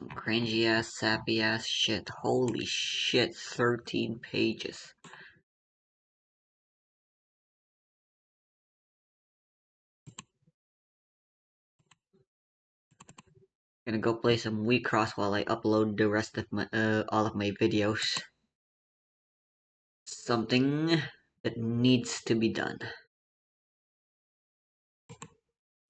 Cringy ass, sappy ass shit. Holy shit, 13 pages. Gonna go play some Wii Cross while I upload the rest of my all of my videos. Something that needs to be done.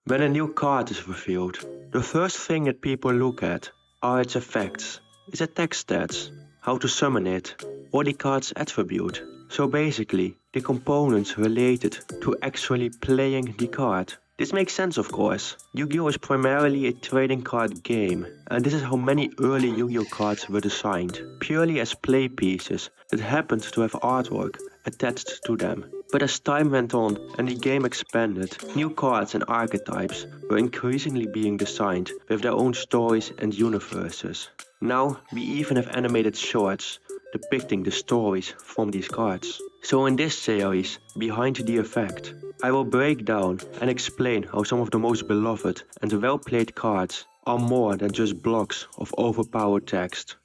When a new card is revealed, the first thing that people look at are its effects, its attack stats, how to summon it, or the card's attribute. So basically, the components related to actually playing the card. This makes sense, of course. Yu-Gi-Oh! Is primarily a trading card game, and this is how many early Yu-Gi-Oh! Cards were designed, purely as play pieces that happened to have artwork attached to them. But as time went on and the game expanded, new cards and archetypes were increasingly being designed with their own stories and universes. Now we even have animated shorts depicting the stories from these cards. So in this series, Behind the Effect, I will break down and explain how some of the most beloved and well-played cards are more than just blocks of overpowered text.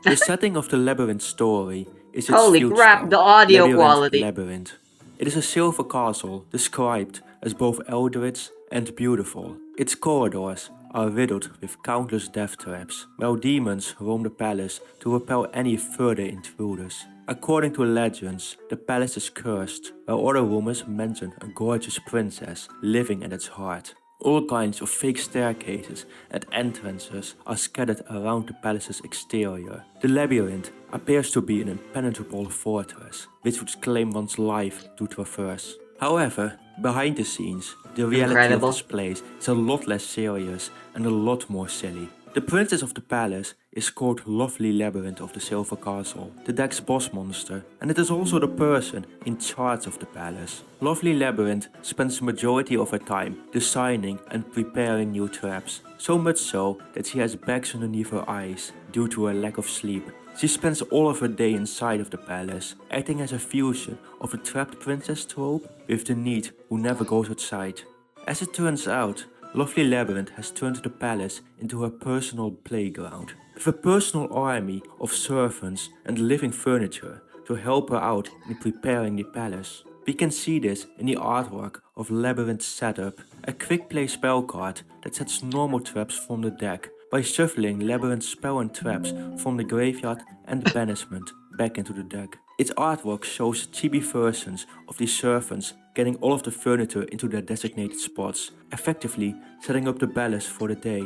The setting of the Labyrinth story is its Holy field crap, spell, the audio Labyrinth quality. Labyrinth. It is a silver castle described as both eldritch and beautiful. Its corridors are riddled with countless death traps, while demons roam the palace to repel any further intruders. According to legends, the palace is cursed, while other rumors mention a gorgeous princess living at its heart. All kinds of fake staircases and entrances are scattered around the palace's exterior. The labyrinth appears to be an impenetrable fortress, which would claim one's life to traverse. However, behind the scenes, the reality of this place is a lot less serious and a lot more silly. The princess of the palace is called Lovely Labyrinth of the Silver Castle, the deck's boss monster, and it is also the person in charge of the palace. Lovely Labyrinth spends the majority of her time designing and preparing new traps, so much so that she has bags underneath her eyes due to her lack of sleep. She spends all of her day inside of the palace, acting as a fusion of the trapped princess trope with the need who never goes outside. As it turns out, Lovely Labyrinth has turned the palace into her personal playground, with a personal army of servants and living furniture to help her out in preparing the palace. We can see this in the artwork of Labyrinth's setup, a quick play spell card that sets normal traps from the deck by shuffling Labyrinth's spell and traps from the graveyard and banishment back into the deck. Its artwork shows chibi versions of the servants getting all of the furniture into their designated spots, effectively setting up the palace for the day.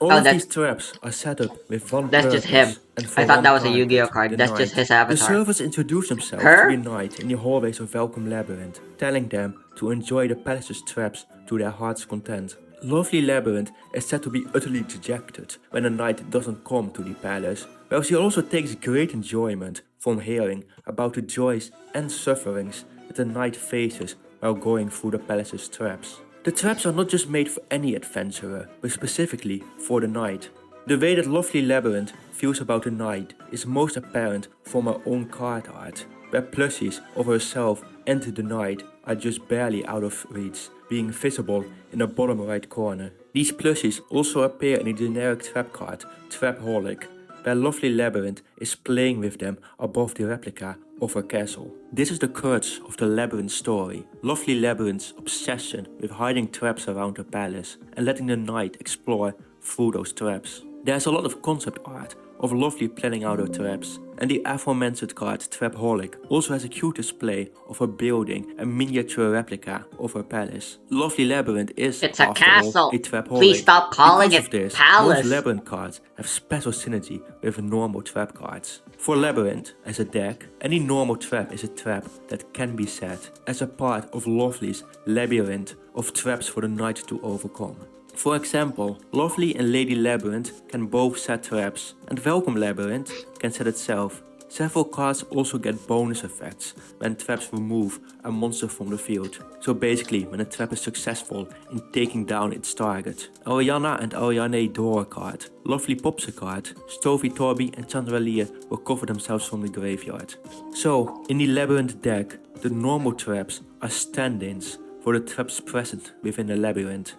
All of these traps are set up with one That's purpose just him. and for I thought one that was a target, Yu-Gi-Oh card. the That's knight. just his The avatar. servants introduce themselves to Her? the knight in the hallways of Welcome Labyrinth, telling them to enjoy the palace's traps to their heart's content. Lovely Labyrinth is said to be utterly dejected when the knight doesn't come to the palace, while she also takes great enjoyment from hearing about the joys and sufferings that the knight faces while going through the palace's traps. The traps are not just made for any adventurer, but specifically for the knight. The way that Lovely Labyrinth feels about the knight is most apparent from her own card art, where plushies of herself and the knight are just barely out of reach, being visible in the bottom right corner. These plushies also appear in the generic trap card, Trapaholic, where Lovely Labyrinth is playing with them above the replica of her castle. This is the crux of the Labyrinth story, Lovely Labyrinth's obsession with hiding traps around her palace and letting the knight explore through those traps. There's a lot of concept art of Lovely planning out her traps, and the aforementioned card Trapaholic also has a cute display of her building a miniature replica of her palace. Lovely Labyrinth is, It's a after castle. all, a Trapaholic. Please stop calling because it of this, palace. most Labyrinth cards have special synergy with normal trap cards. For Labyrinth, as a deck, any normal trap is a trap that can be set as a part of Lovely's labyrinth of traps for the knight to overcome. For example, Lovely and Lady Labyrinth can both set traps, and Welcome Labyrinth can set itself. Several cards also get bonus effects when traps remove a monster from the field. So basically, when a trap is successful in taking down its target. Ariana and Ariane draw a card. Lovely pops a card. Stovey Torby and Chandralia will cover themselves from the graveyard. So, in the Labyrinth deck, the normal traps are stand-ins for the traps present within the labyrinth.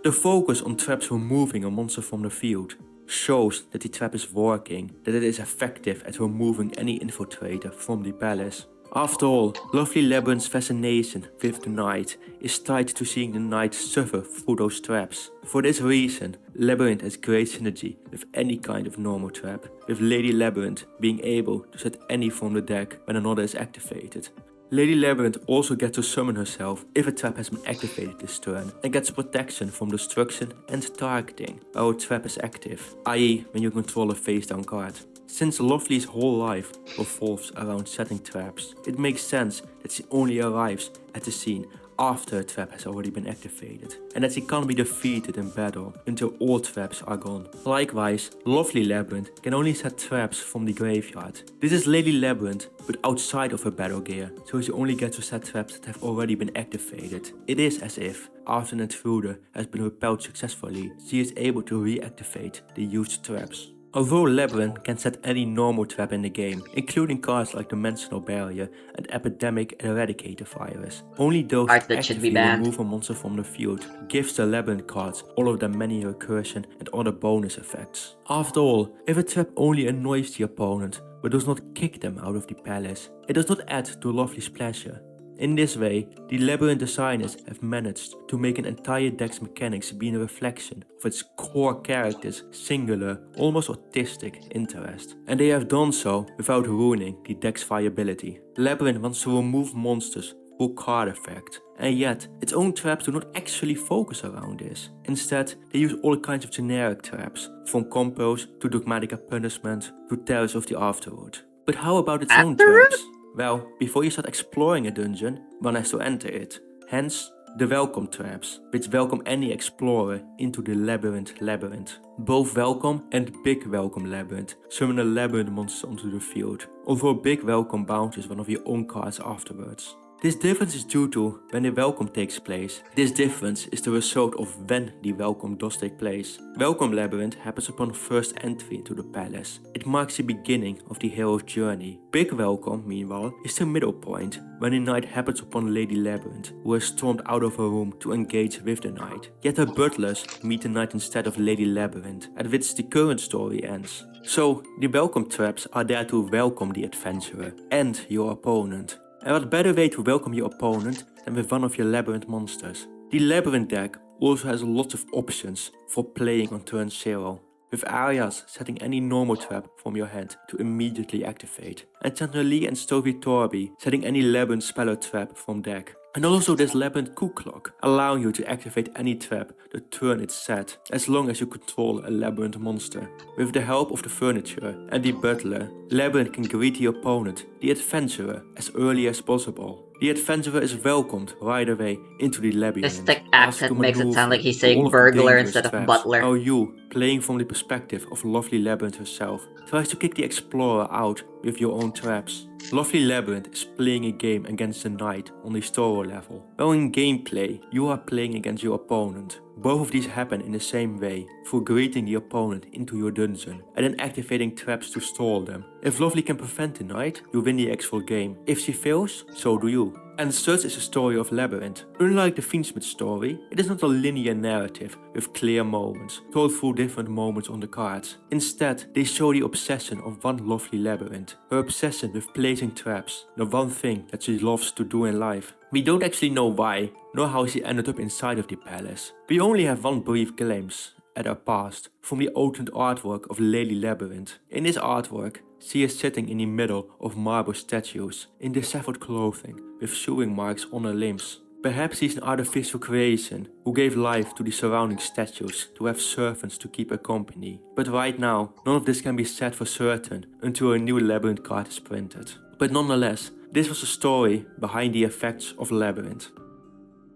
The focus on traps removing a monster from the field shows that the trap is working, that it is effective at removing any infiltrator from the palace. After all, Lovely Labyrinth's fascination with the knight is tied to seeing the knight suffer through those traps. For this reason, Labyrinth has great synergy with any kind of normal trap, with Lady Labyrinth being able to set any from the deck when another is activated. Lady Labyrinth also gets to summon herself if a trap has been activated this turn and gets protection from destruction and targeting while a trap is active, i.e. when you control a face down card. Since Lovely's whole life revolves around setting traps, it makes sense that she only arrives at the scene after a trap has already been activated, and that she can't be defeated in battle until all traps are gone. Likewise, Lovely Labyrinth can only set traps from the graveyard. This is Lady Labyrinth, but outside of her battle gear, so she only gets to set traps that have already been activated. It is as if, after an intruder has been repelled successfully, she is able to reactivate the used traps. Although Labyrinth can set any normal trap in the game, including cards like Dimensional Barrier and Epidemic Eradicator Virus, only those Art that that should be actively banned. remove a monster from the field gives the Labyrinth cards all of their many recursion and other bonus effects. After all, if a trap only annoys the opponent but does not kick them out of the palace, it does not add to Lovely's pleasure. In this way, the Labyrinth designers have managed to make an entire deck's mechanics be a reflection of its core character's singular, almost autistic interest. And they have done so without ruining the deck's viability. Labyrinth wants to remove monsters through card effect, and yet its own traps do not actually focus around this. Instead, they use all kinds of generic traps, from combos to Dogmatica Punishment to Terrors of the Afterworld. But how about its own Afterward? traps? Well, before you start exploring a dungeon, one has to enter it. Hence, the welcome traps, which welcome any explorer into the labyrinth. Both welcome and big welcome labyrinth summon a labyrinth monster onto the field, although big welcome bounces one of your own cards afterwards. This difference is due to when the welcome takes place. This difference is the result of when the welcome does take place. Welcome Labyrinth happens upon first entry into the palace. It marks the beginning of the hero's journey. Big Welcome, meanwhile, is the middle point, when the night happens upon Lady Labyrinth, who has stormed out of her room to engage with the knight. Yet her butlers meet the knight instead of Lady Labyrinth, at which the current story ends. So, the welcome traps are there to welcome the adventurer and your opponent. And what better way to welcome your opponent than with one of your Labyrinth monsters. The Labyrinth deck also has lots of options for playing on turn 0, with Arias setting any normal trap from your hand to immediately activate, and Chandrali and Stovey Torby setting any Labyrinth spell or trap from deck. And also this Labyrinth Cook Clock, allowing you to activate any trap the turn it's set, as long as you control a Labyrinth monster. With the help of the furniture and the butler, Labyrinth can greet the opponent, the adventurer, as early as possible. The adventurer is welcomed right away into the This labyrinth, thick asked to accent makes it sound maneuver like he's through all saying of the burglar dangerous instead of traps, butler. while you, playing from the perspective of Lovely Labyrinth herself, tries to kick the explorer out with your own traps. Lovely Labyrinth is playing a game against the knight on the story level, while in gameplay you are playing against your opponent. Both of these happen in the same way, through greeting the opponent into your dungeon and then activating traps to stall them. If Lovely can prevent the knight, you win the actual game. If she fails, so do you. And such is the story of Labyrinth. Unlike the Fiendsmith story, it is not a linear narrative with clear moments, told through different moments on the cards. Instead, they show the obsession of one Lovely Labyrinth, her obsession with placing traps, the one thing that she loves to do in life. We don't actually know why, nor how she ended up inside of the palace. We only have one brief glimpse at her past from the opened artwork of Lady Labyrinth. In this artwork, she is sitting in the middle of marble statues, in disheveled clothing, with chewing marks on her limbs. Perhaps she's an artificial creation who gave life to the surrounding statues to have servants to keep her company. But right now, none of this can be said for certain until a new Labyrinth card is printed. But nonetheless, this was the story behind the effects of Labyrinth.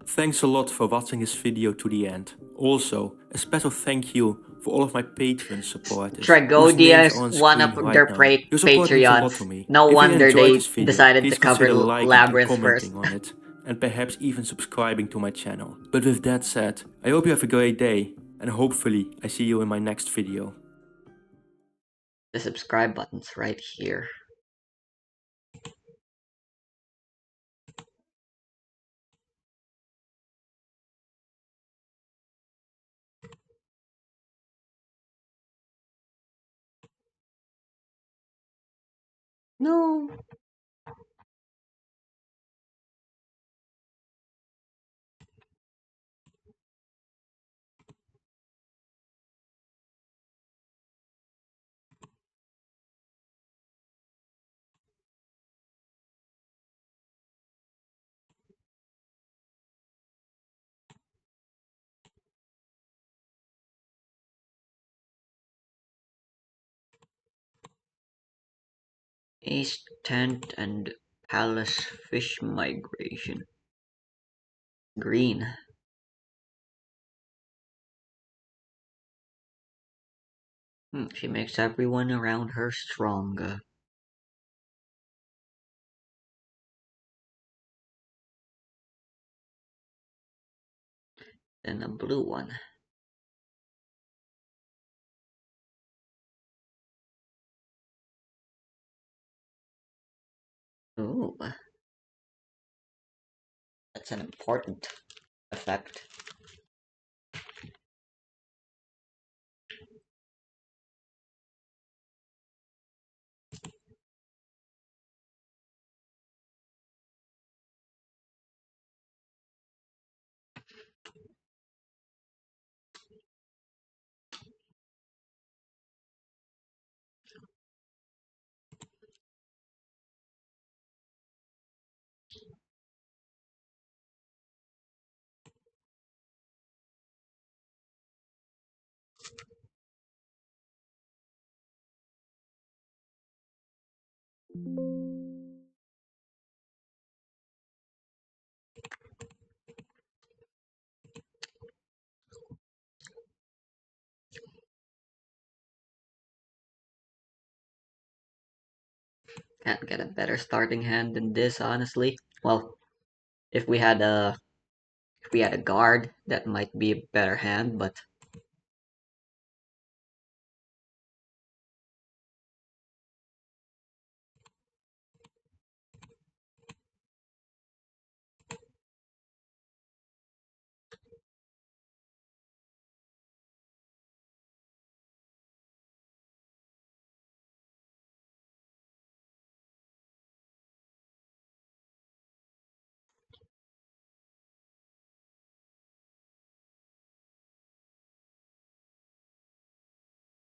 Thanks a lot for watching this video to the end. Also, a special thank you for all of my Patreon supporters, whose Tragodia names is are on one screen of right their now. Your support means a lot to Patreons. me. No If you wonder enjoyed they this video, decided to please cover consider liking and Labyrinth commenting first. on it, and perhaps even subscribing to my channel. But with that said, I hope you have a great day, and hopefully I see you in my next video. The subscribe button's right here. No. East tent and palace fish migration. Green. She makes everyone around her stronger. Then a blue one. Ooh, that's an important effect. Can't get a better starting hand than this, honestly. Well, if we had a if we had a guard, that might be a better hand, but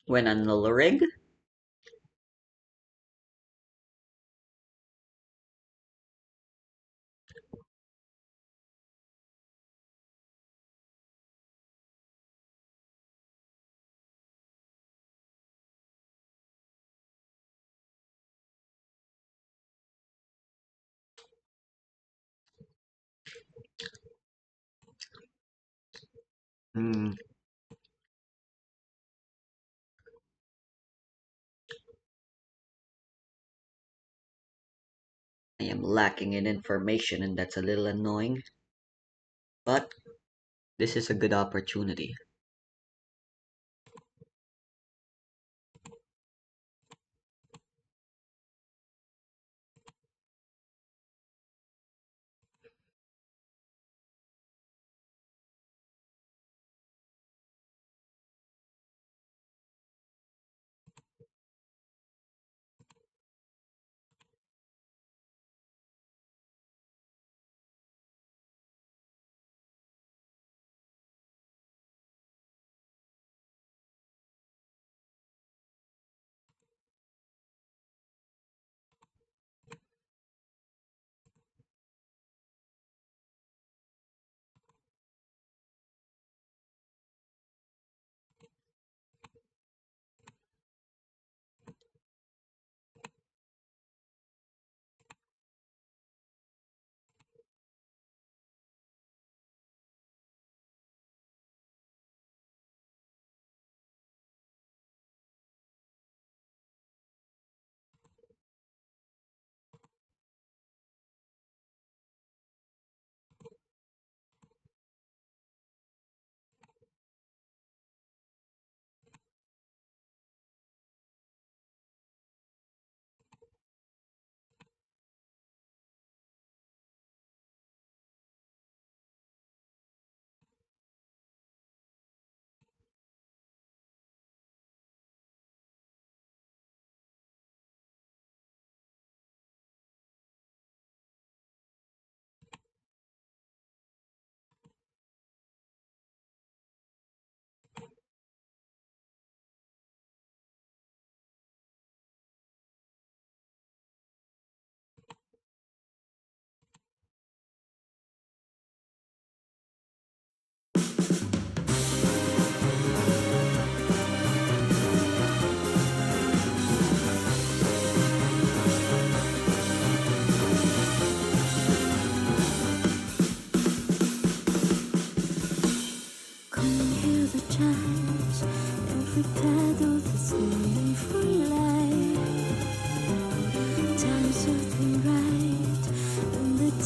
when on the rig, hmm, I am lacking in information and that's a little annoying, but this is a good opportunity.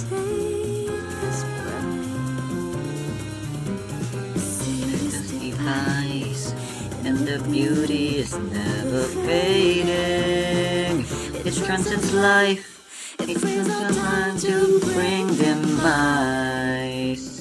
take us Fantasy lies, and the beauty is never fading. It transcends life, it comes a time to bring demise.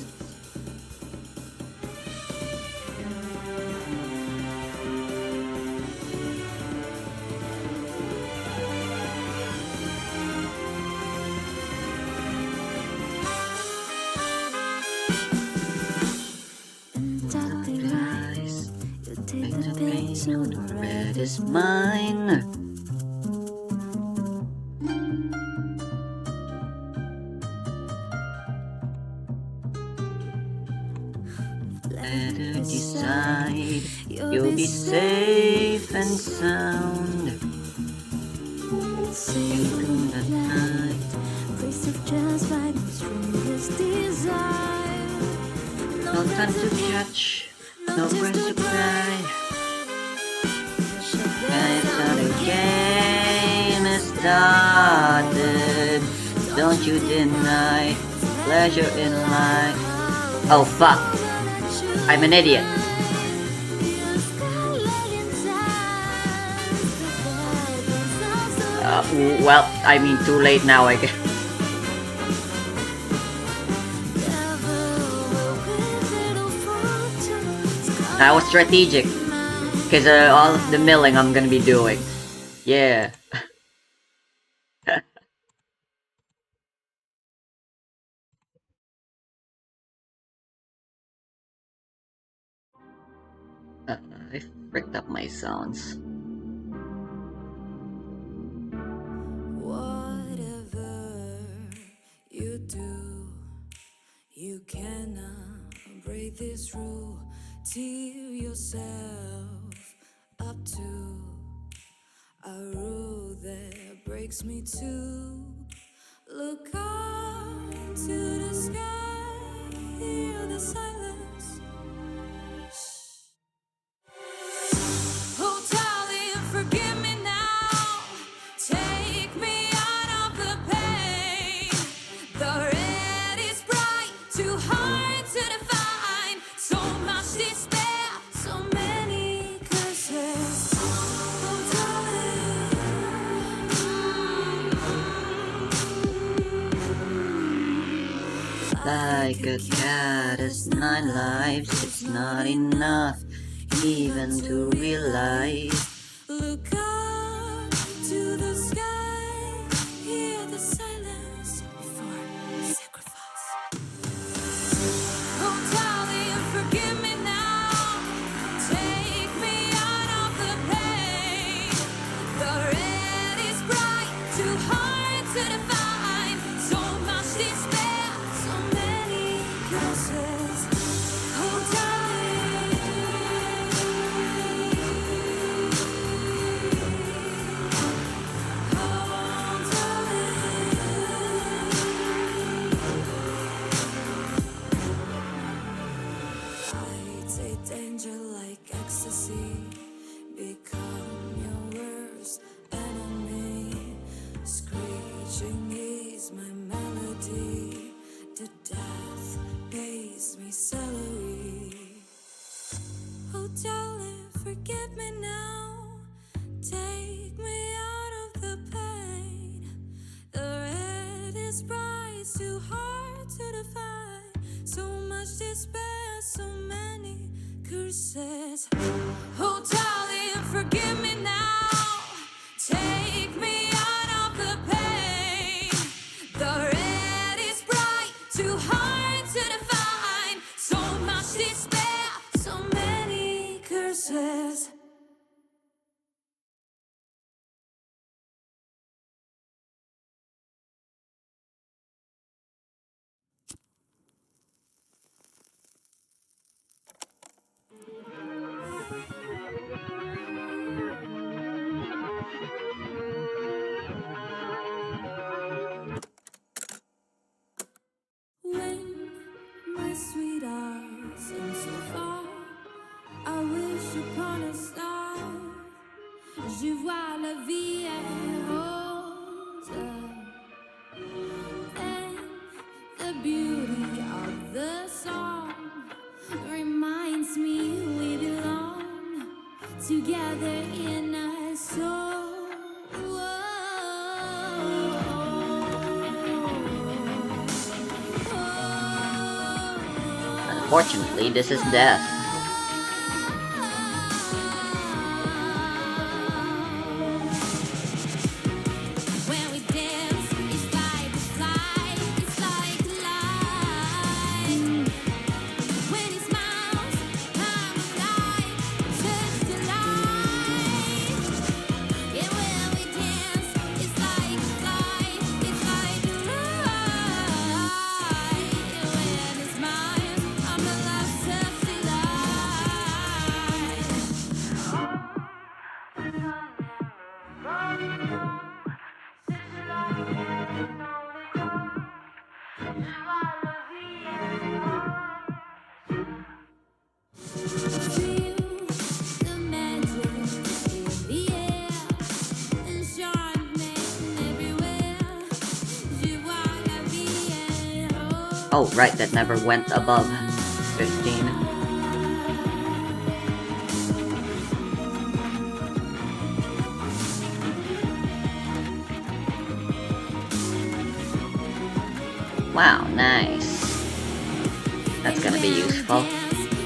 Eyes, paint the pain on the red is mine. Let her decide, you'll be safe and sound. You do not hide. Place of just like the strongest desire. No time to catch, no breath to cry. And so the game is started. Don't you deny pleasure in life. Oh fuck, I'm an idiot. Well, I mean, too late now, I guess. That was strategic, because all of the milling I'm gonna be doing. Yeah. I fricked up my sounds. Whatever you do, you cannot break this rule. Tear yourself up to a rule that breaks me too. Look up to the sky, hear the silence. Oh, darling, forgive me now. Take me out of the pain. The red is bright, too hard to define. So much despair, so many curses. Oh, darling. Like a cat has 9 lives, it's not enough even to realize. Look up to the sky, hear the silence before sacrifice. Oh, darling, forgive me now. Take me out of the pain. The red is bright, too hard to define. So much despair, so many curses. Oh, darling. Oh, darling. I'd say danger like ecstasy. Become your worst enemy. Screeching is my melody. The death pays me salary. Oh, darling, forgive me now. Take me out of the pain. The red is bright, too hard to define. So much despair, so many curses. Oh, darling, forgive me now. Take me out of the pain. The red is bright, too hard to define. So much despair, so many curses. When my sweetheart seems so far, I wish upon a star. Je vois la vie est rose. And beauty of the song reminds me we belong together in a soul. Unfortunately, this is death. When we dance, it's like a fly, it's like a light. When he smiles, I'm alive, touch the light. And when we dance, it's like a fly, it's like a light. And when he smiles, I'm alive, touch the Feel the magic in the air, enchantment everywhere. Je vois la vie en rose. Oh, right, that never went above 15. Wow, nice. That's gonna be useful.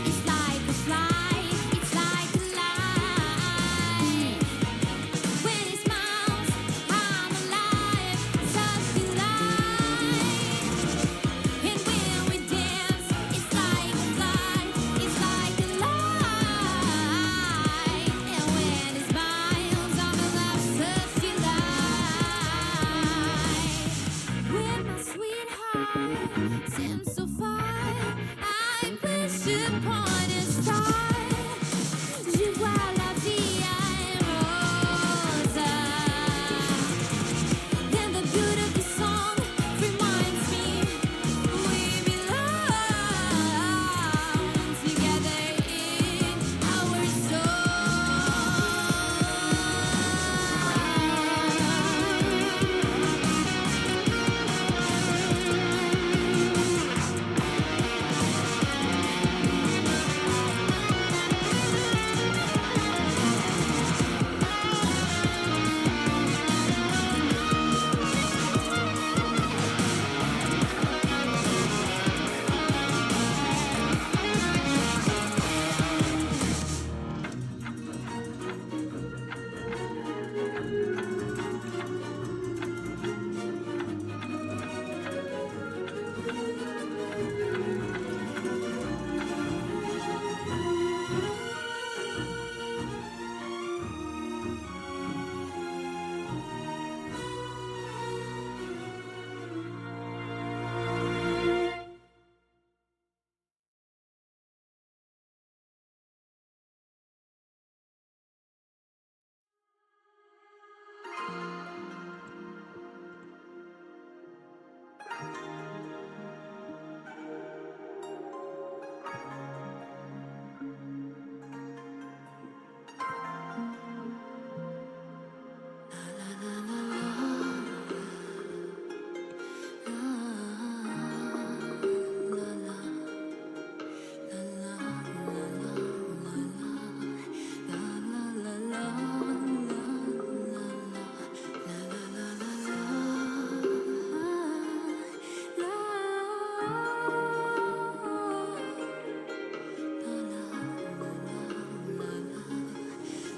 It's like a fly, it's like a light. When he smiles, I'm alive, touch the light. And when we dance, it's like a fly, it's like a light. And when he smiles, I'm alive, touch the light. When my sweetheart seems so far, I wish upon a star. Je vois la vie en rose. Then the beauty of the song reminds me we belong together in our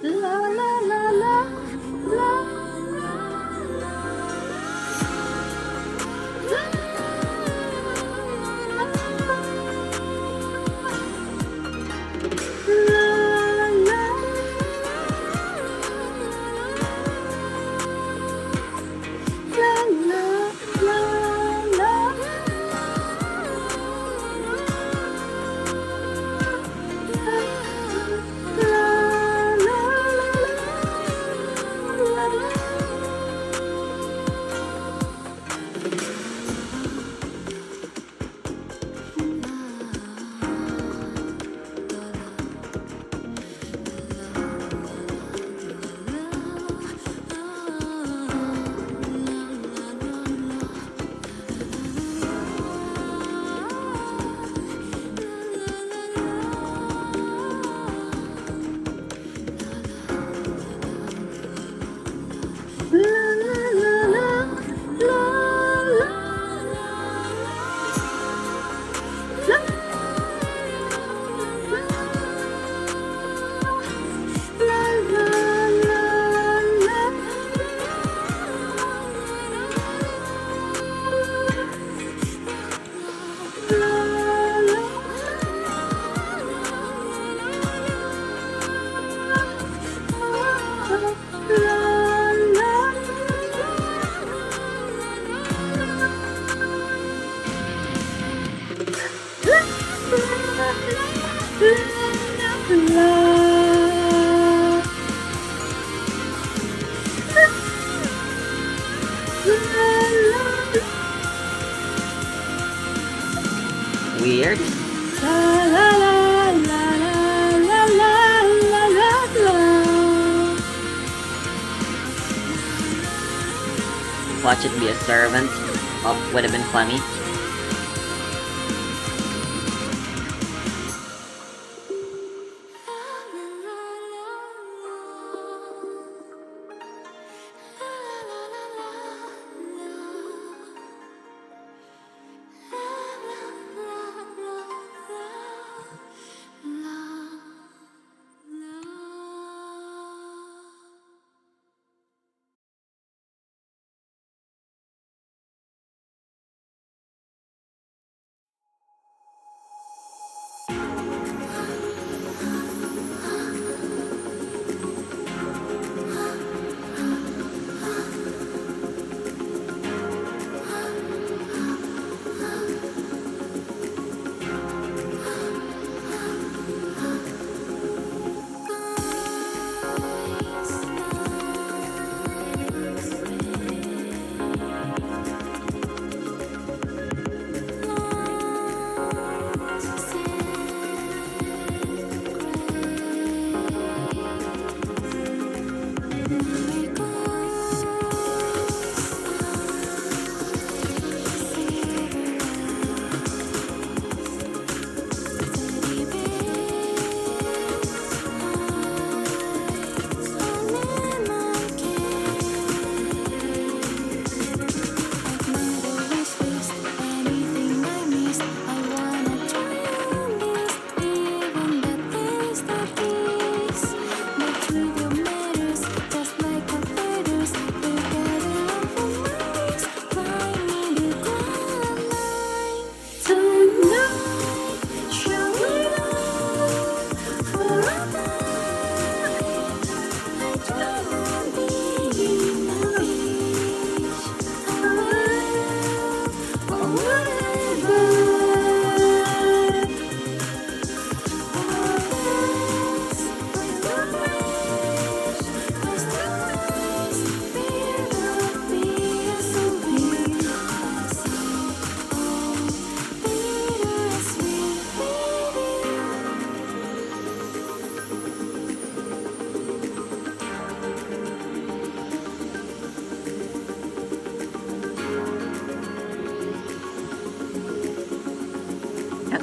La la la la la. Weird. Watch it be a servant. Oh, would have been funny.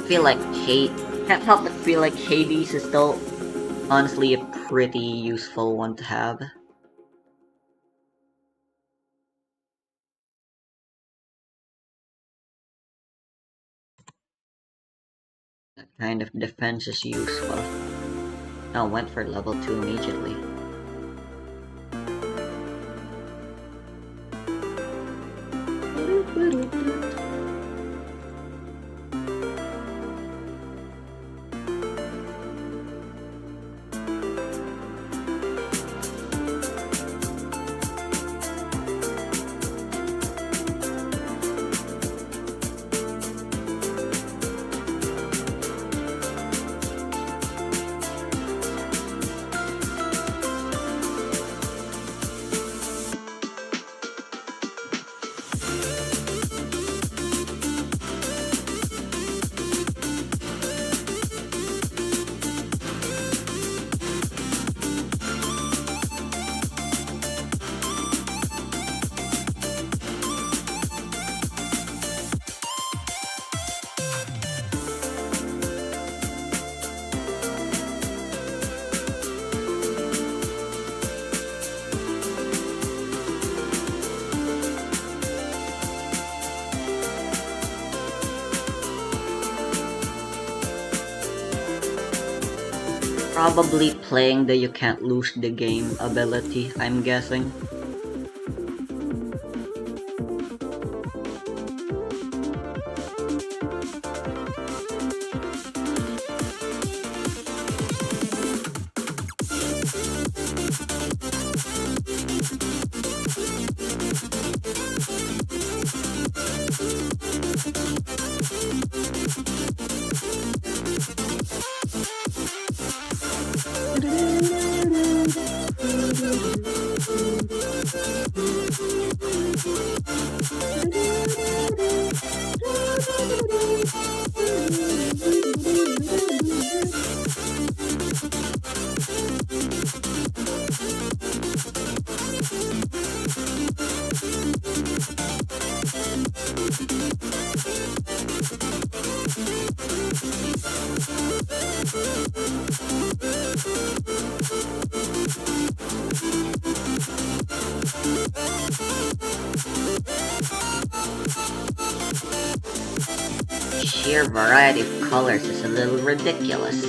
feel like can't help but feel like Hades is still honestly a pretty useful one to have. That kind of defense is useful. I went for level 2 immediately. Probably playing the you can't lose the game ability, I'm guessing. Sheer variety of colors is a little ridiculous.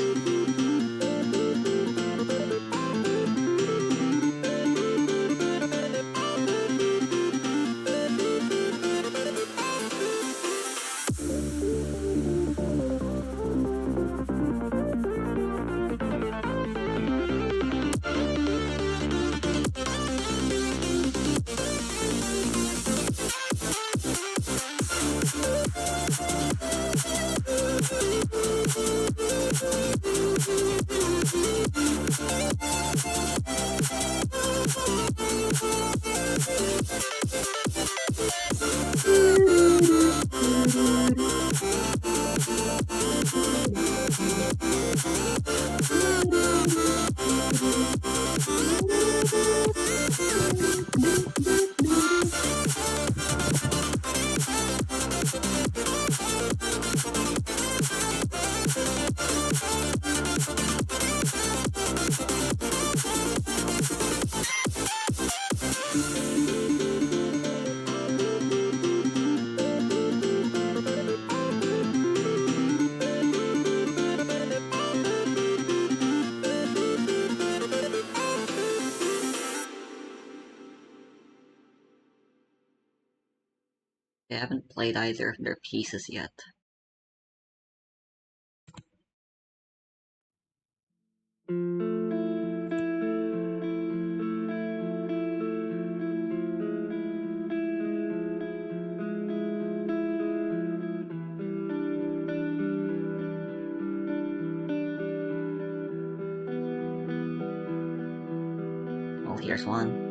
I haven't played either of their pieces yet. Well, here's one.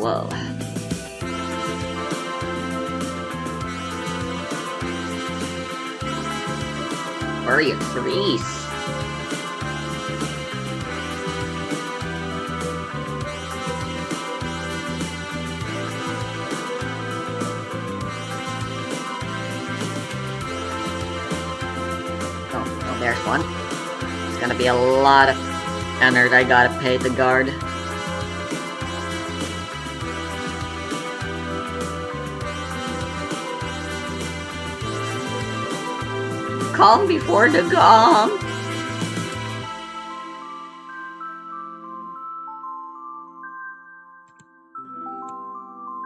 Whoa. Furry threes. Oh, there's one. It's gonna be a lot of energy I gotta pay to guard. Calm before the gong.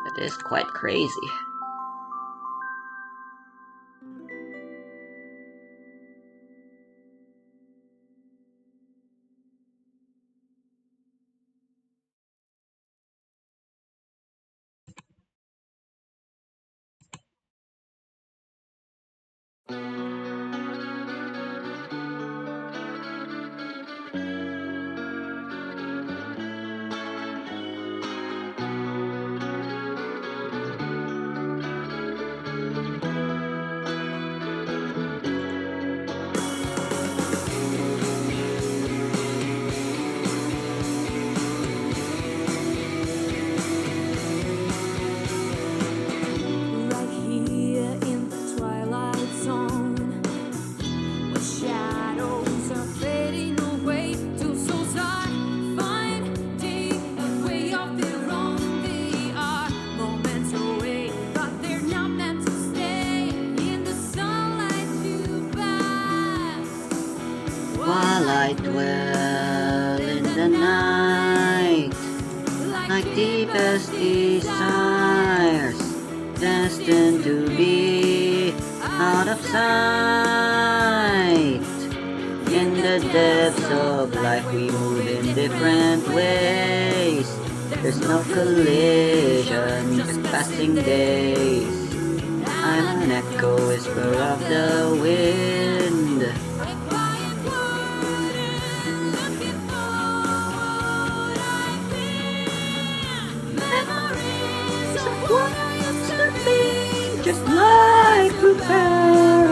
That is quite crazy. lie dwell in the night, like deepest desires, destined to be out of sight. In the depths of life we move in different ways. There's no collision, just passing days. I'm an echo whisper of the wind. quiet word and looking forward, I've been memories of what I used to be, Just like through Caroline.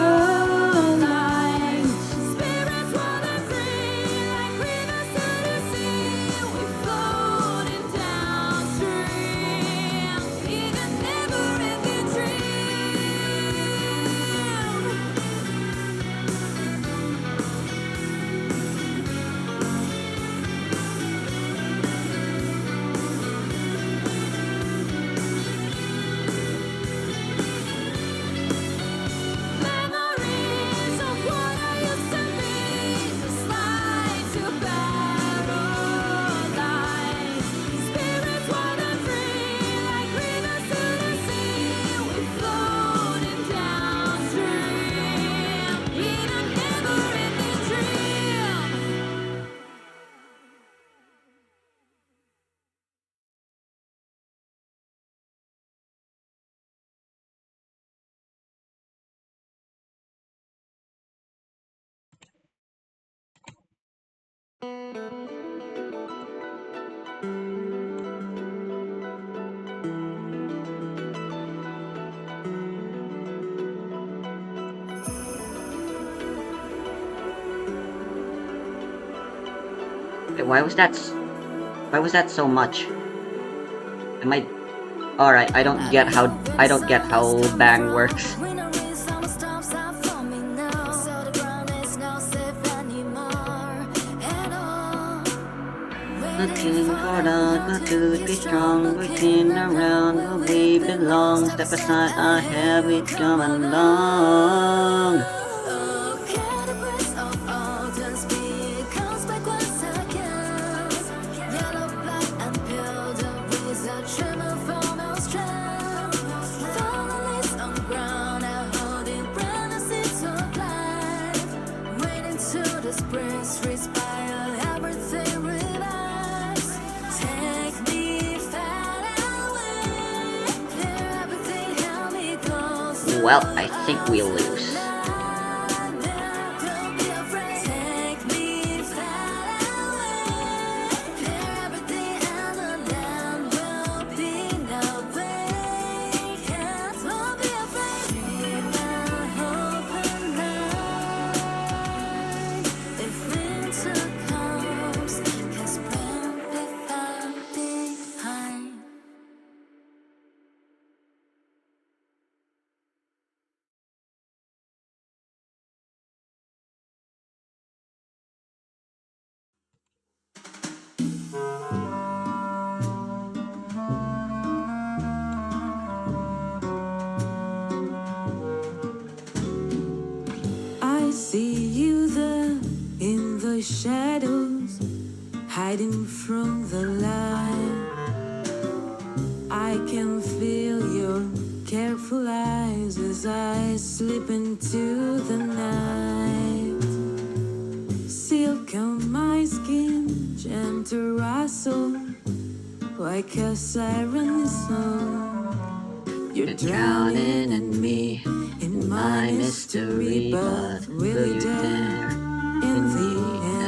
spirits water free, like rivers to the sea. We floating downstream in a never-ending dream. Memories of what I used to be, just like to paradise. Spirits water free, like rivers to the sea. We floating downstream in a never-ending dream. Wait, why was that so much? Am I alright? I don't get how bang works. Greenery, summer stops out for me now. So the ground is not safe anymore at all. Looking for the good to be strong, waiting around where we belong. Step aside, I have it come along. Oh, can the breath of autumn speak? Comes back once again. Yellow, black, and pale, the breeze that tremor from our strength. Fallen leaves on the ground, are holding brand new seeds of life. Waiting till the spring respire, everything relax. Take me far away, clear everything, help me close. Well, I think we lose. Don't be afraid. Take me far away, clear everything, and the land will be no vacant. Don't be afraid. Dream and hope and night. If winter comes, can spring be found behind? I see you there in the shadows, hiding from the light. I can feel your careful eyes as I slip into the night. Silk on my skin, gentle rustle, like a siren song. You're drowning in me, in my mystery, but will you dare in the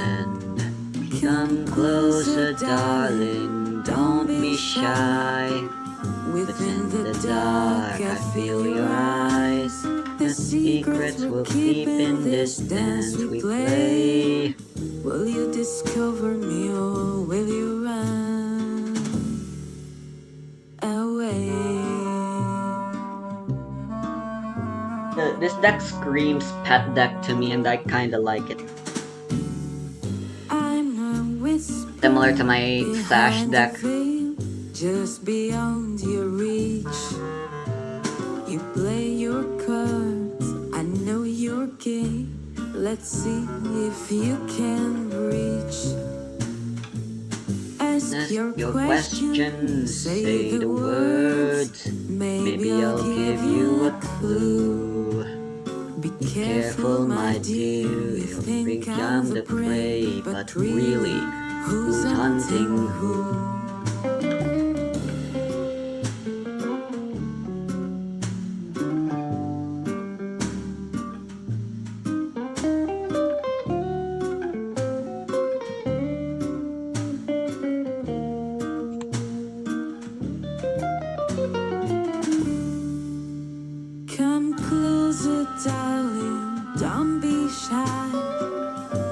end? Come closer, darling, don't be shy. Within the dark, I feel your eyes. The secrets we'll keep in this dance we play. Will you discover me or will you run away? This deck screams pet deck to me, and I kinda like it. I'm a whisper Similar to my Sash behind deck. the veil, just beyond your reach. You play your cards, I know your game. Let's see if you can reach. Ask your questions, say the words. Maybe I'll give you a clue. Be careful, my dear, you think I'm the prey, but really, who's hunting who? Come closer, darling, don't be shy.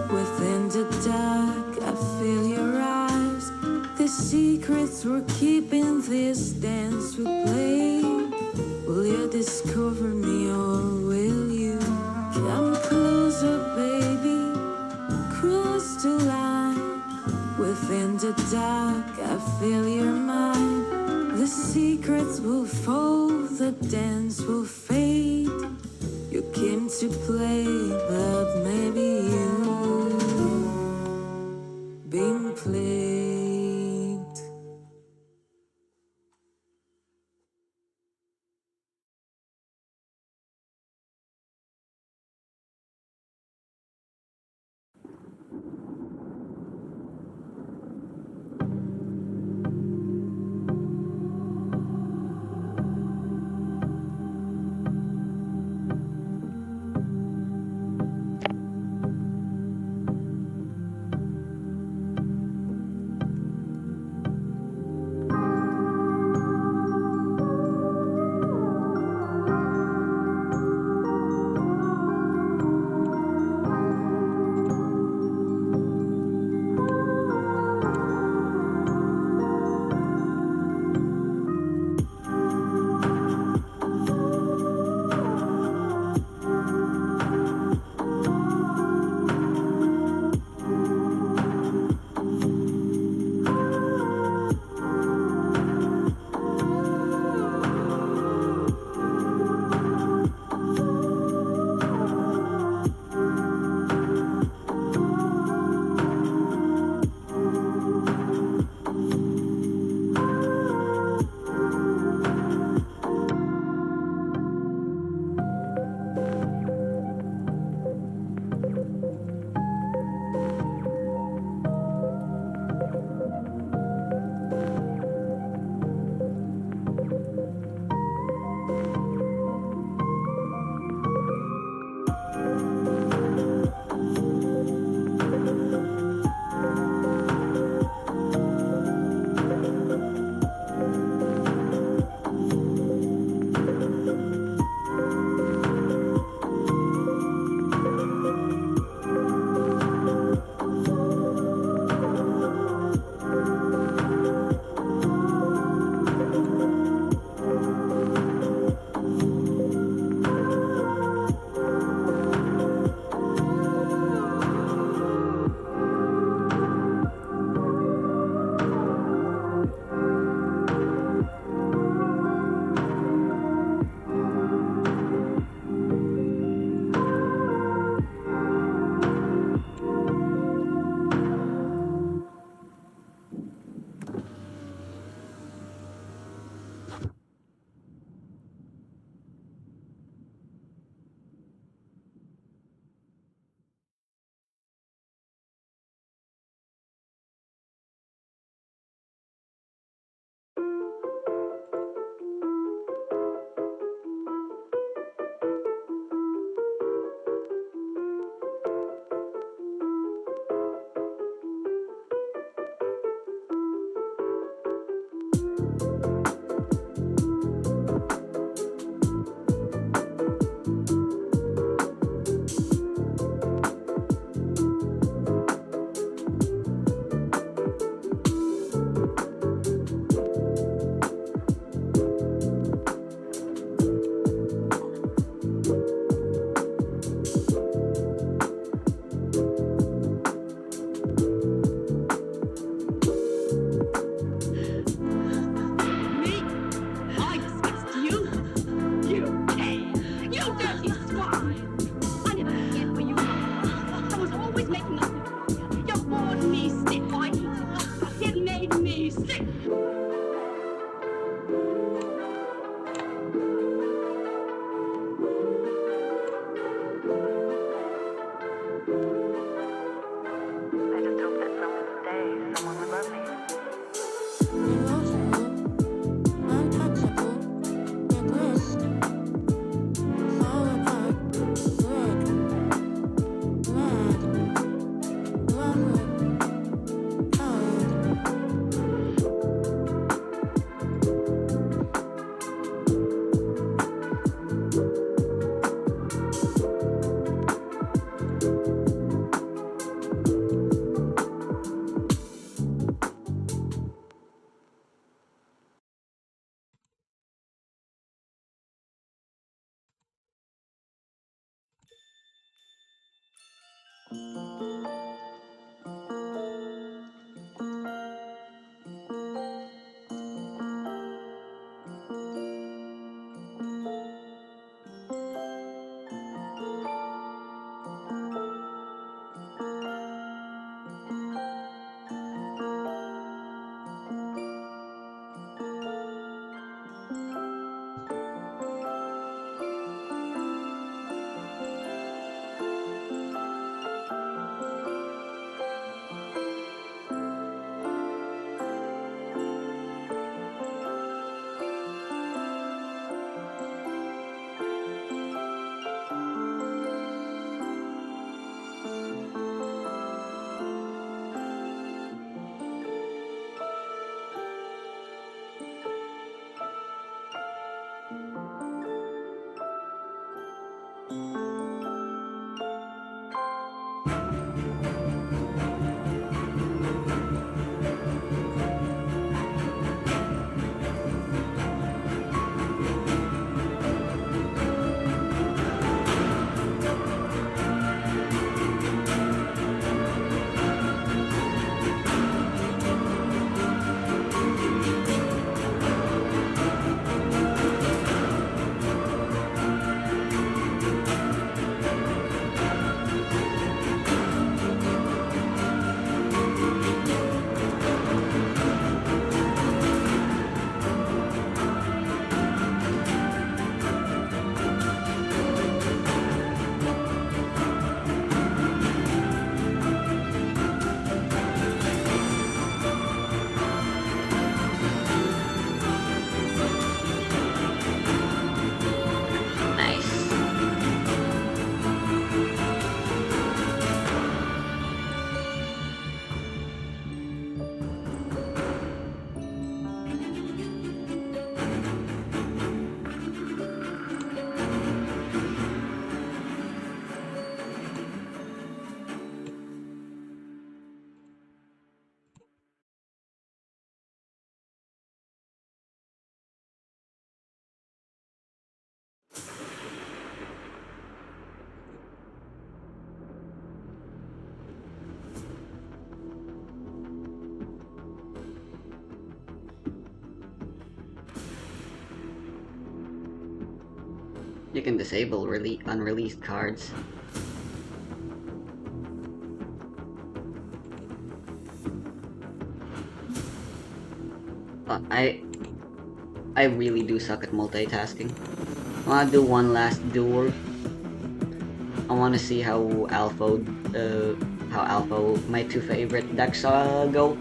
Within the dark, I feel your eyes. The secrets we're keeping, this dance we play. Will you discover me or will you? Come closer, baby, cross the line. Within the dark, I feel your mind. The secrets will fold, the dance will fade. You came to play, but maybe you been played. Nice. You can disable unreleased cards. I really do suck at multitasking. I wanna do one last duel. I wanna see how Alpha, my two favorite decks go.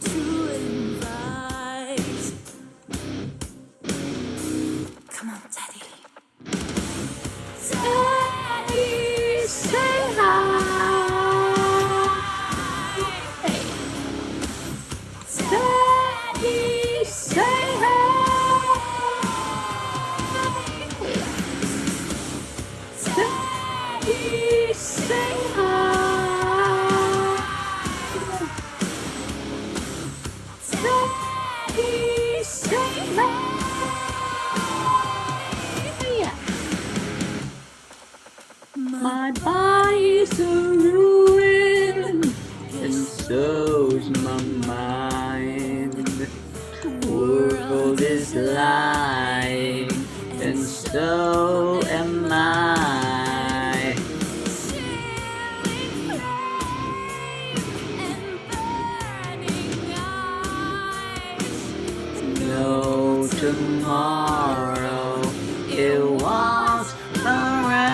to invite. Come on, Teddy. Teddy, say hi. Teddy, say hi. Teddy, say hi. Teddy, say hi. My body's a ruin, And so's my mind. World is lying, and so am I. No tomorrow, it won't arrive.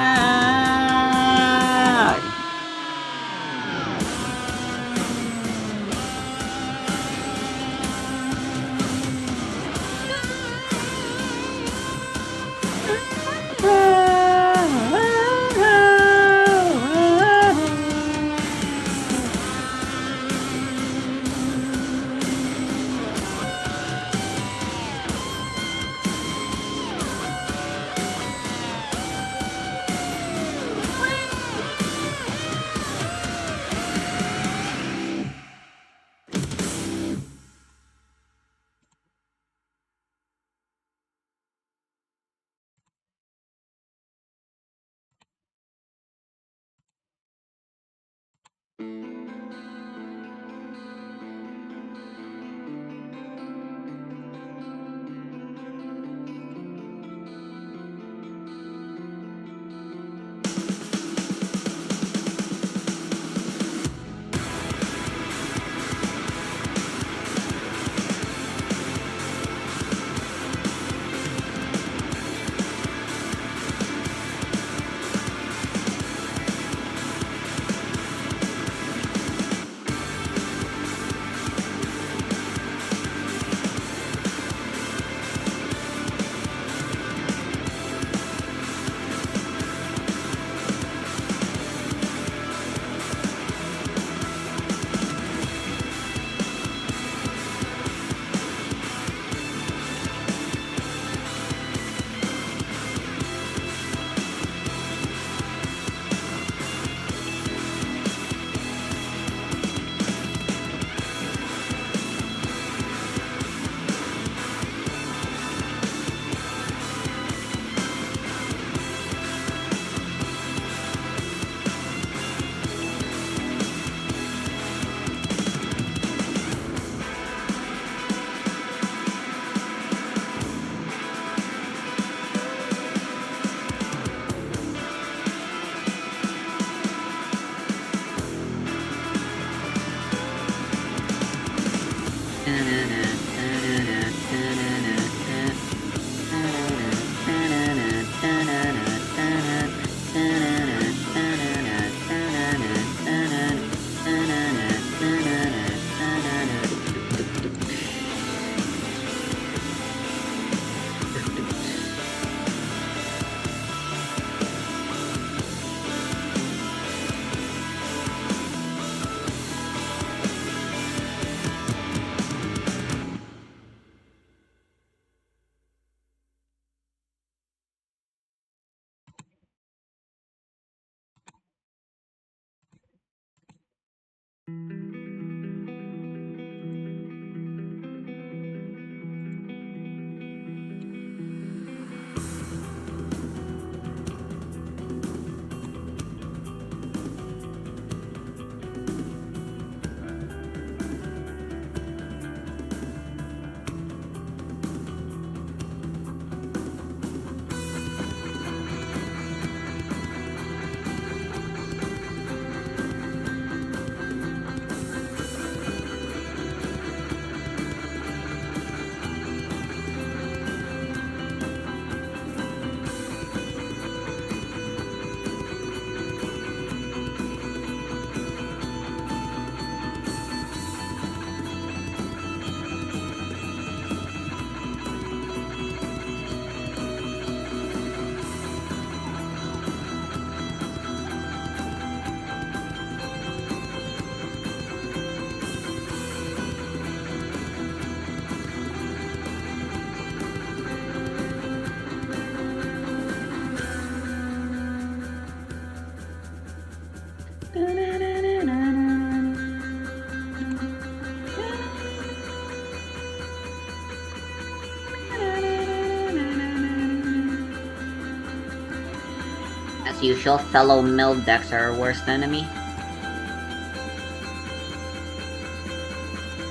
As usual, fellow mill decks are our worst enemy.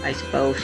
I suppose.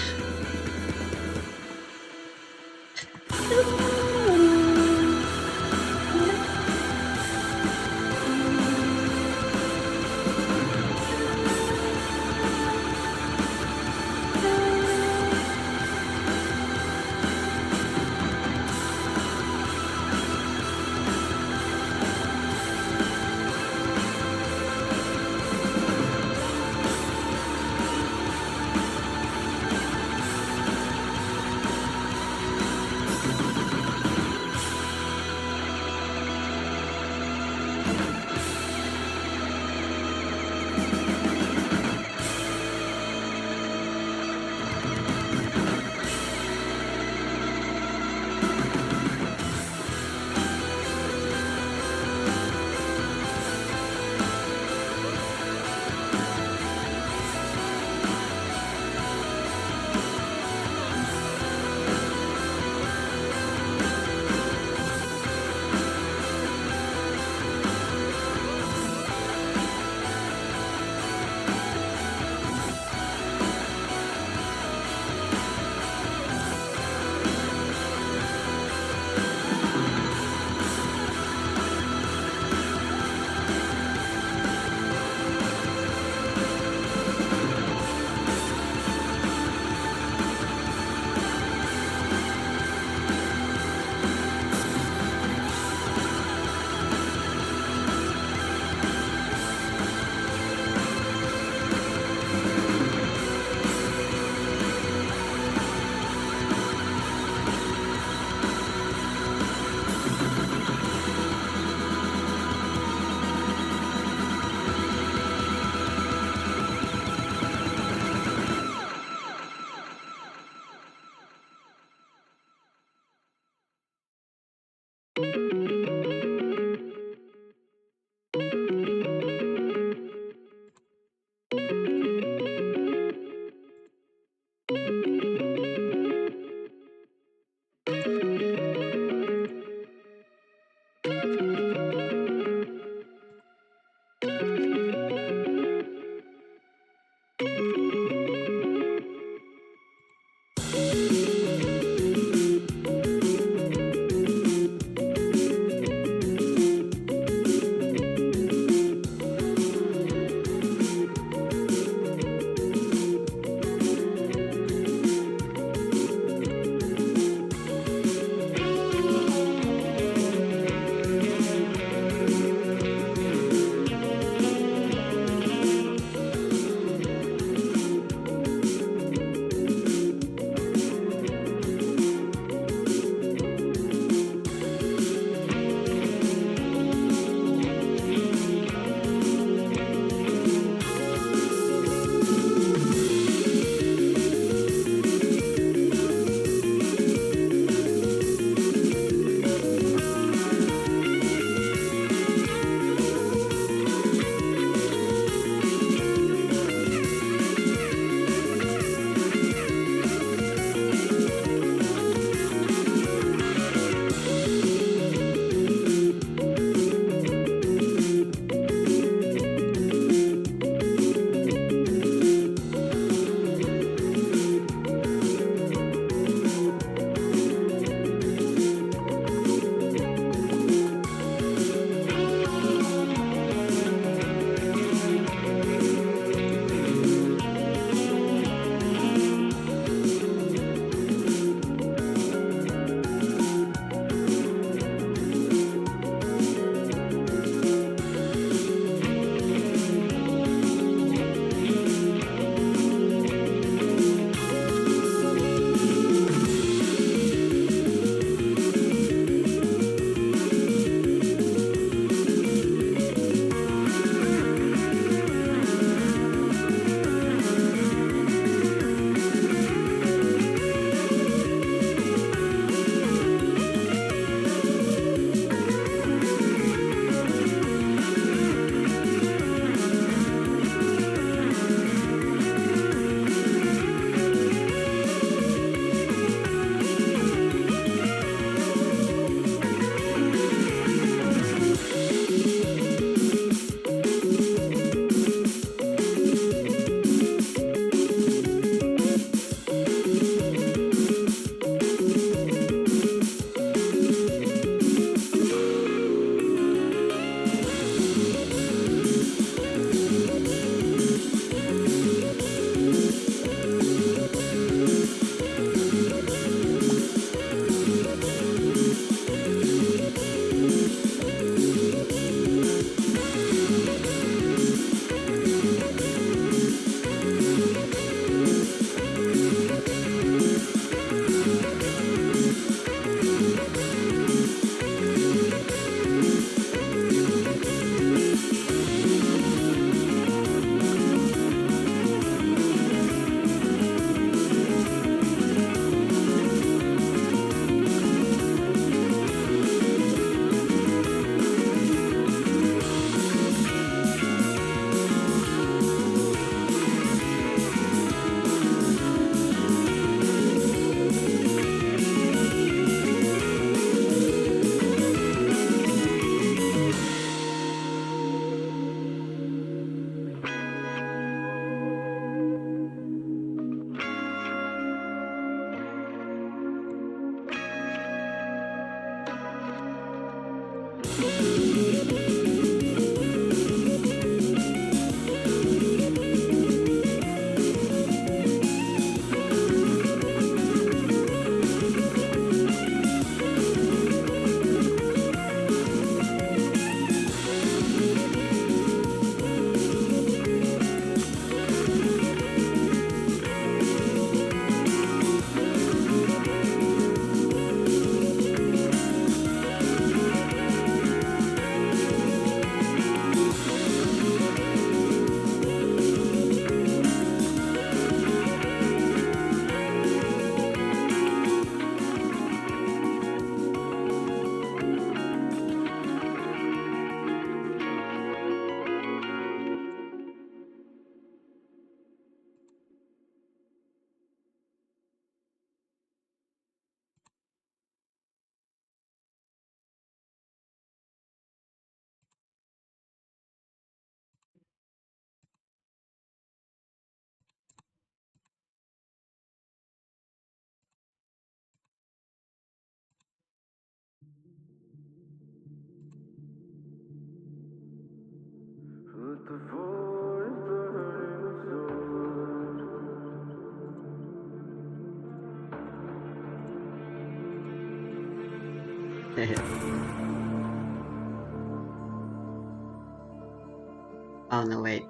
Oh no, wait.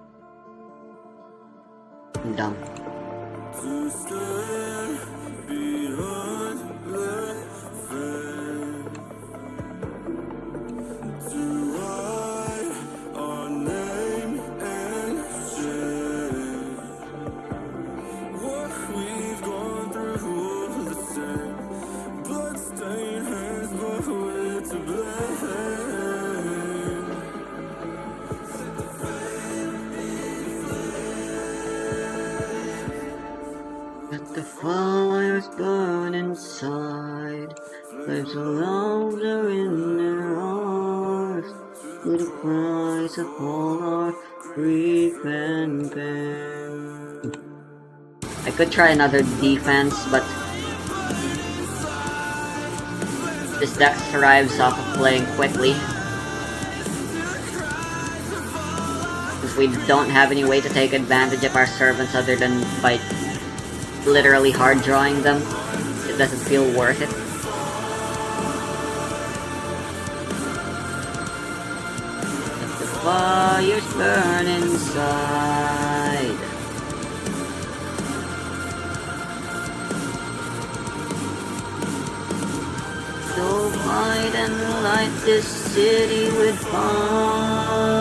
I'm dumb. Let the fires burn inside. Flames of love are in their hearts. With the cries of all our grief and pain. I could try another defense, but this deck thrives off of playing quickly. Because we don't have any way to take advantage of our servants other than by literally hard drawing them. It doesn't feel worth it. Let the fires burn inside. So fight and light this city with fire.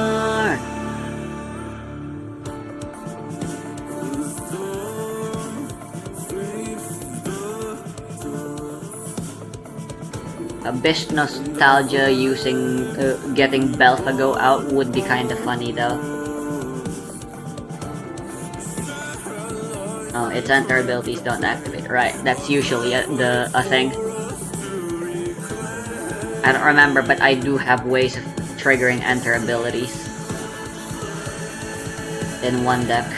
A Bish nostalgia using getting Belphago out would be kinda funny though. Oh, its enter abilities don't activate. Right, that's usually a thing. I don't remember, but I do have ways of triggering enter abilities in one deck.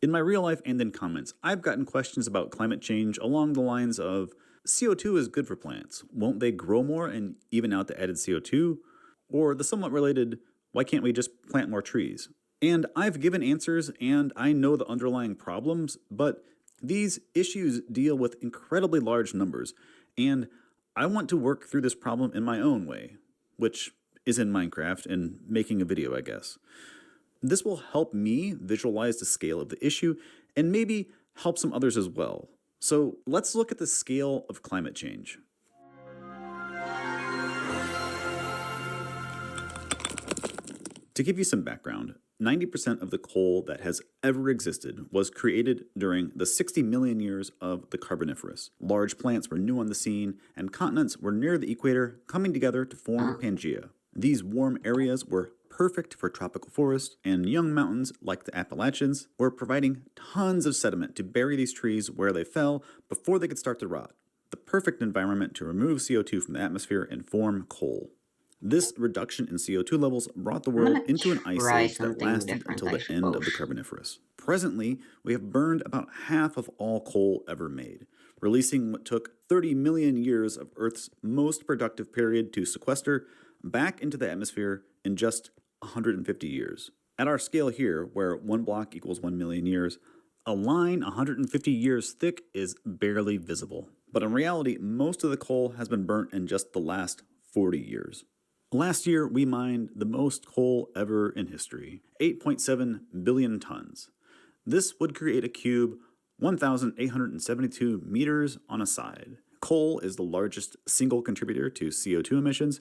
In my real life and in comments, I've gotten questions about climate change along the lines of, CO2 is good for plants. Won't they grow more and even out the added CO2? Or the somewhat related, why can't we just plant more trees? And I've given answers and I know the underlying problems, but these issues deal with incredibly large numbers, and I want to work through this problem in my own way, which is in Minecraft and making a video, I guess. This will help me visualize the scale of the issue and maybe help some others as well. So let's look at the scale of climate change. To give you some background, 90% of the coal that has ever existed was created during the 60 million years of the Carboniferous. Large plants were new on the scene, and continents were near the equator coming together to form Pangaea. These warm areas were perfect for tropical forests, and young mountains like the Appalachians were providing tons of sediment to bury these trees where they fell before they could start to rot. The perfect environment to remove CO2 from the atmosphere and form coal. This reduction in CO2 levels brought the world into an ice age that lasted until the end of the Carboniferous. Presently, we have burned about half of all coal ever made, releasing what took 30 million years of Earth's most productive period to sequester back into the atmosphere in just 150 years. At our scale here, where one block equals 1 million years, a line 150 years thick is barely visible. But in reality, most of the coal has been burnt in just the last 40 years. Last year, we mined the most coal ever in history, 8.7 billion tons. This would create a cube 1,872 meters on a side. Coal is the largest single contributor to CO2 emissions,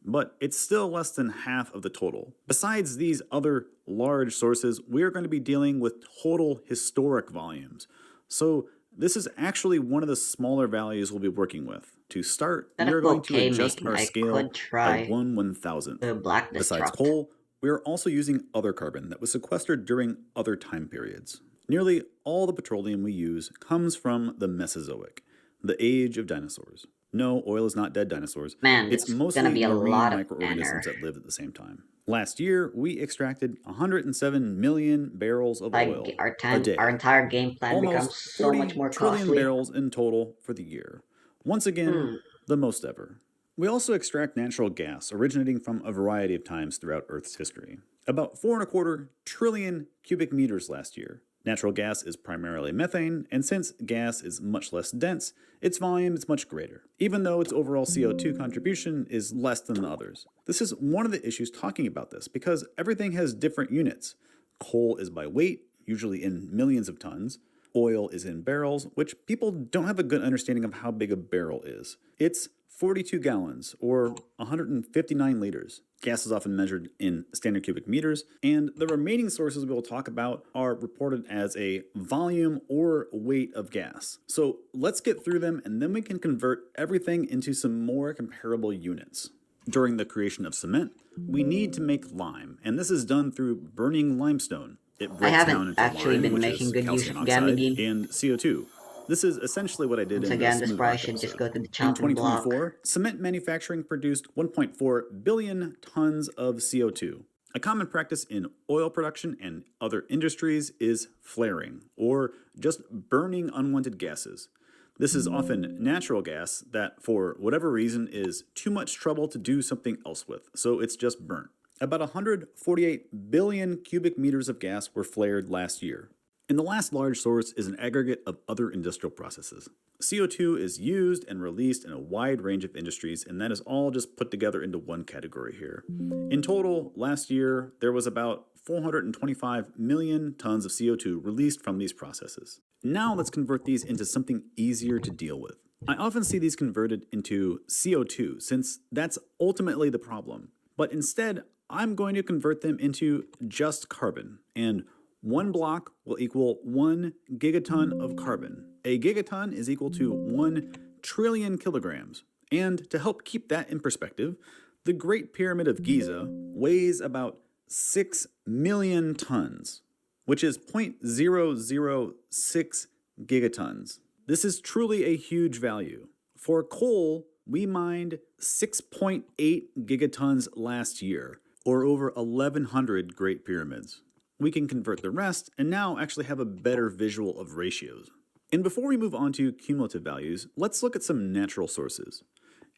but it's still less than half of the total. Besides these other large sources, we're going to be dealing with total historic volumes. So this is actually one of the smaller values we'll be working with. To start, we're going to adjust our scale by 1/1000th. Besides coal, we are also using other carbon that was sequestered during other time periods. Nearly all the petroleum we use comes from the Mesozoic, the age of dinosaurs. No, oil is not dead dinosaurs. Man, it's mostly gonna be a marine lot of microorganisms banner. that lived at the same time. Last year, we extracted 107 million barrels of oil a day. Our entire game plan becomes Almost so 40 much more trillion costly. barrels in total for the year. Once again, the most ever. We also extract natural gas originating from a variety of times throughout Earth's history. About 4.25 trillion cubic meters last year. Natural gas is primarily methane, and since gas is much less dense, its volume is much greater, even though its overall CO2 contribution is less than the others. This is one of the issues talking about this, because everything has different units. Coal is by weight, usually in millions of tons. Oil is in barrels, which people don't have a good understanding of how big a barrel is. It's 42 gallons, or 159 liters. Gas is often measured in standard cubic meters, and the remaining sources we will talk about are reported as a volume or weight of gas. So let's get through them, and then we can convert everything into some more comparable units. During the creation of cement, we need to make lime, and this is done through burning limestone. It breaks down into lime, which is calcium oxide, and CO2. This is essentially what I did in the Smooth Rock episode. In 2024, cement manufacturing produced 1.4 billion tons of CO2. A common practice in oil production and other industries is flaring, or just burning unwanted gases. This is often natural gas that, for whatever reason, is too much trouble to do something else with, so it's just burnt. About 148 billion cubic meters of gas were flared last year. And the last large source is an aggregate of other industrial processes. CO2 is used and released in a wide range of industries, and that is all just put together into one category here. In total, last year, there was about 425 million tons of CO2 released from these processes. Now let's convert these into something easier to deal with. I often see these converted into CO2, since that's ultimately the problem. But instead, I'm going to convert them into just carbon, and one block will equal 1 gigaton of carbon. A gigaton is equal to 1 trillion kilograms. And to help keep that in perspective, the Great Pyramid of Giza weighs about 6 million tons, which is 0.006 gigatons. This is truly a huge value. For coal, we mined 6.8 gigatons last year, or over 1,100 Great Pyramids. we can convert the rest and now actually have a better visual of ratios. And before we move on to cumulative values, let's look at some natural sources.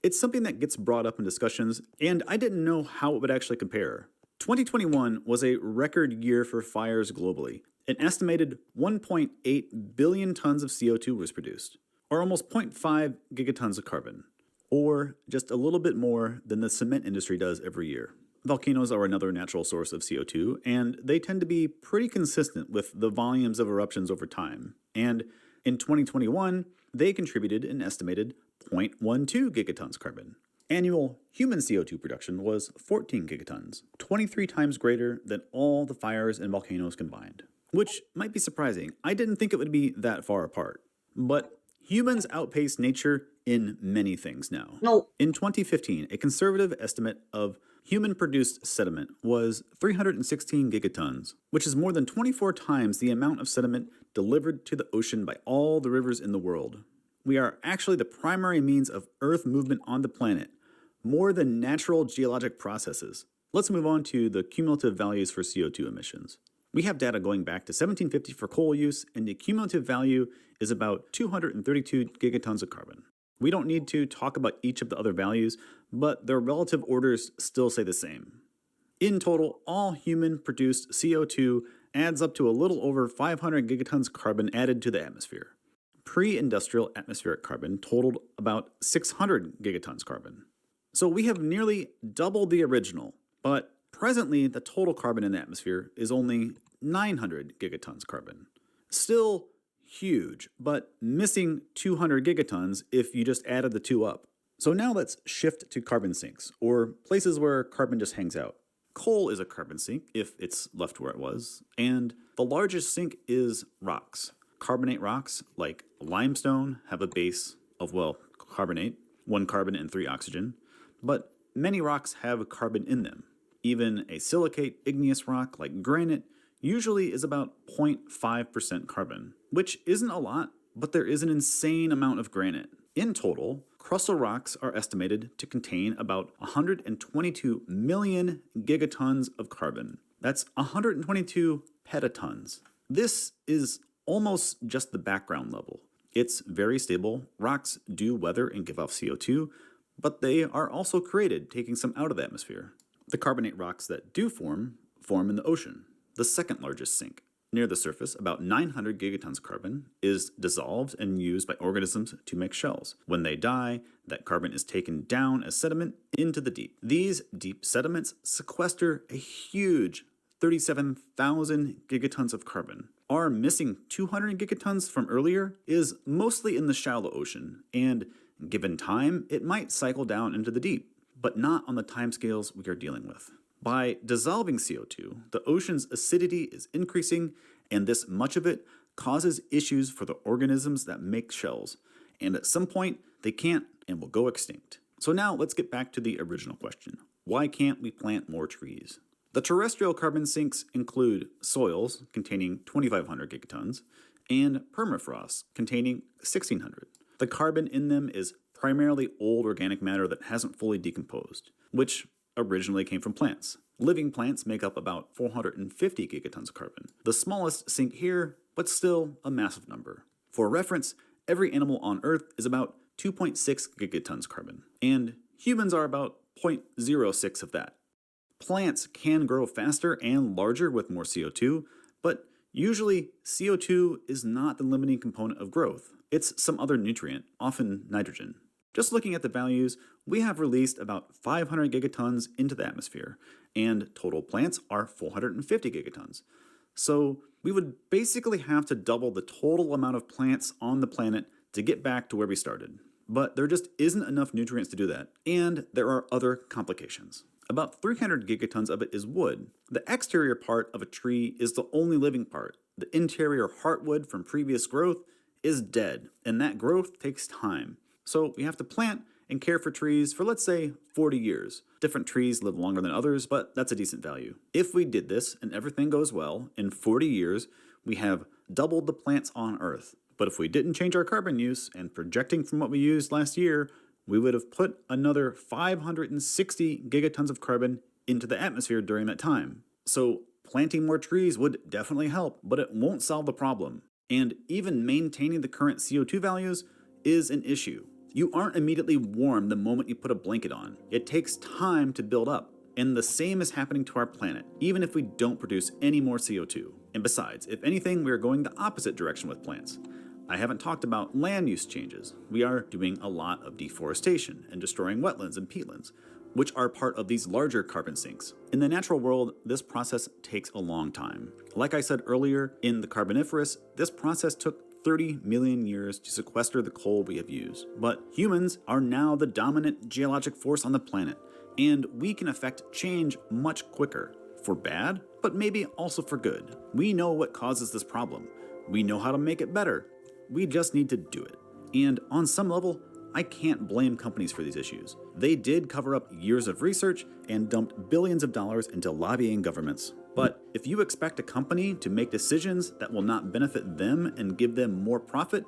It's something that gets brought up in discussions, and I didn't know how it would actually compare. 2021 was a record year for fires globally. An estimated 1.8 billion tons of CO2 was produced, or almost 0.5 gigatons of carbon, or just a little bit more than the cement industry does every year. Volcanoes are another natural source of CO2, and they tend to be pretty consistent with the volumes of eruptions over time. And in 2021, they contributed an estimated 0.12 gigatons carbon. Annual human CO2 production was 14 gigatons, 23 times greater than all the fires and volcanoes combined. Which might be surprising. I didn't think it would be that far apart. But humans outpace nature in many things now. No. In 2015, a conservative estimate of human-produced sediment was 316 gigatons, which is more than 24 times the amount of sediment delivered to the ocean by all the rivers in the world. We are actually the primary means of Earth movement on the planet, more than natural geologic processes. Let's move on to the cumulative values for CO2 emissions. We have data going back to 1750 for coal use, and the cumulative value is about 232 gigatons of carbon. We don't need to talk about each of the other values, but their relative orders still say the same. In total, all human-produced CO2 adds up to a little over 500 gigatons carbon added to the atmosphere. Pre-industrial atmospheric carbon totaled about 600 gigatons carbon. So we have nearly doubled the original, but presently the total carbon in the atmosphere is only 900 gigatons carbon. Still huge, but missing 200 gigatons if you just added the two up. So now let's shift to carbon sinks, or places where carbon just hangs out. Coal is a carbon sink if it's left where it was, and the largest sink is rocks. Carbonate rocks, like limestone, have a base of, carbonate, 1 carbon and 3 oxygen, but many rocks have carbon in them. Even a silicate igneous rock like granite usually is about 0.5% carbon, which isn't a lot, but there is an insane amount of granite. In total, crustal rocks are estimated to contain about 122 million gigatons of carbon. That's 122 petatons. This is almost just the background level. It's very stable. Rocks do weather and give off CO2, but they are also created, taking some out of the atmosphere. The carbonate rocks that do form in the ocean, the second largest sink. Near the surface, about 900 gigatons of carbon is dissolved and used by organisms to make shells. When they die, that carbon is taken down as sediment into the deep. These deep sediments sequester a huge 37,000 gigatons of carbon. Our missing 200 gigatons from earlier is mostly in the shallow ocean, and given time, it might cycle down into the deep, but not on the timescales we are dealing with. By dissolving CO2, the ocean's acidity is increasing, and this much of it causes issues for the organisms that make shells, and at some point, they can't and will go extinct. So now let's get back to the original question. Why can't we plant more trees? The terrestrial carbon sinks include soils containing 2,500 gigatons and permafrost containing 1,600. The carbon in them is primarily old organic matter that hasn't fully decomposed, which originally came from plants. Living plants make up about 450 gigatons of carbon. The smallest sink here, but still a massive number. For reference, every animal on Earth is about 2.6 gigatons carbon, and humans are about 0.06 of that. Plants can grow faster and larger with more CO2, but usually CO2 is not the limiting component of growth. It's some other nutrient, often nitrogen. Just looking at the values, we have released about 500 gigatons into the atmosphere, and total plants are 450 gigatons. So we would basically have to double the total amount of plants on the planet to get back to where we started. But there just isn't enough nutrients to do that, and there are other complications. About 300 gigatons of it is wood. The exterior part of a tree is the only living part. The interior heartwood from previous growth is dead, and that growth takes time. So we have to plant and care for trees for, let's say, 40 years. Different trees live longer than others, but that's a decent value. If we did this and everything goes well, in 40 years, we have doubled the plants on Earth. But if we didn't change our carbon use, and projecting from what we used last year, we would have put another 560 gigatons of carbon into the atmosphere during that time. So Planting more trees would definitely help, but it won't solve the problem. And even maintaining the current CO2 values is an issue. You aren't immediately warm the moment you put a blanket on. It takes time to build up. And the same is happening to our planet, even if we don't produce any more CO2. And besides, if anything, we are going the opposite direction with plants. I haven't talked about land use changes. We are doing a lot of deforestation and destroying wetlands and peatlands, which are part of these larger carbon sinks. In the natural world, this process takes a long time. Like I said earlier, in the Carboniferous, this process took 30 million years to sequester the coal we have used. But humans are now the dominant geologic force on the planet, and we can affect change much quicker. For bad, but maybe also for good. We know what causes this problem. We know how to make it better. We just need to do it. And on some level, I can't blame companies for these issues. They did cover up years of research and dumped billions of dollars into lobbying governments. But if you expect a company to make decisions that will not benefit them and give them more profit,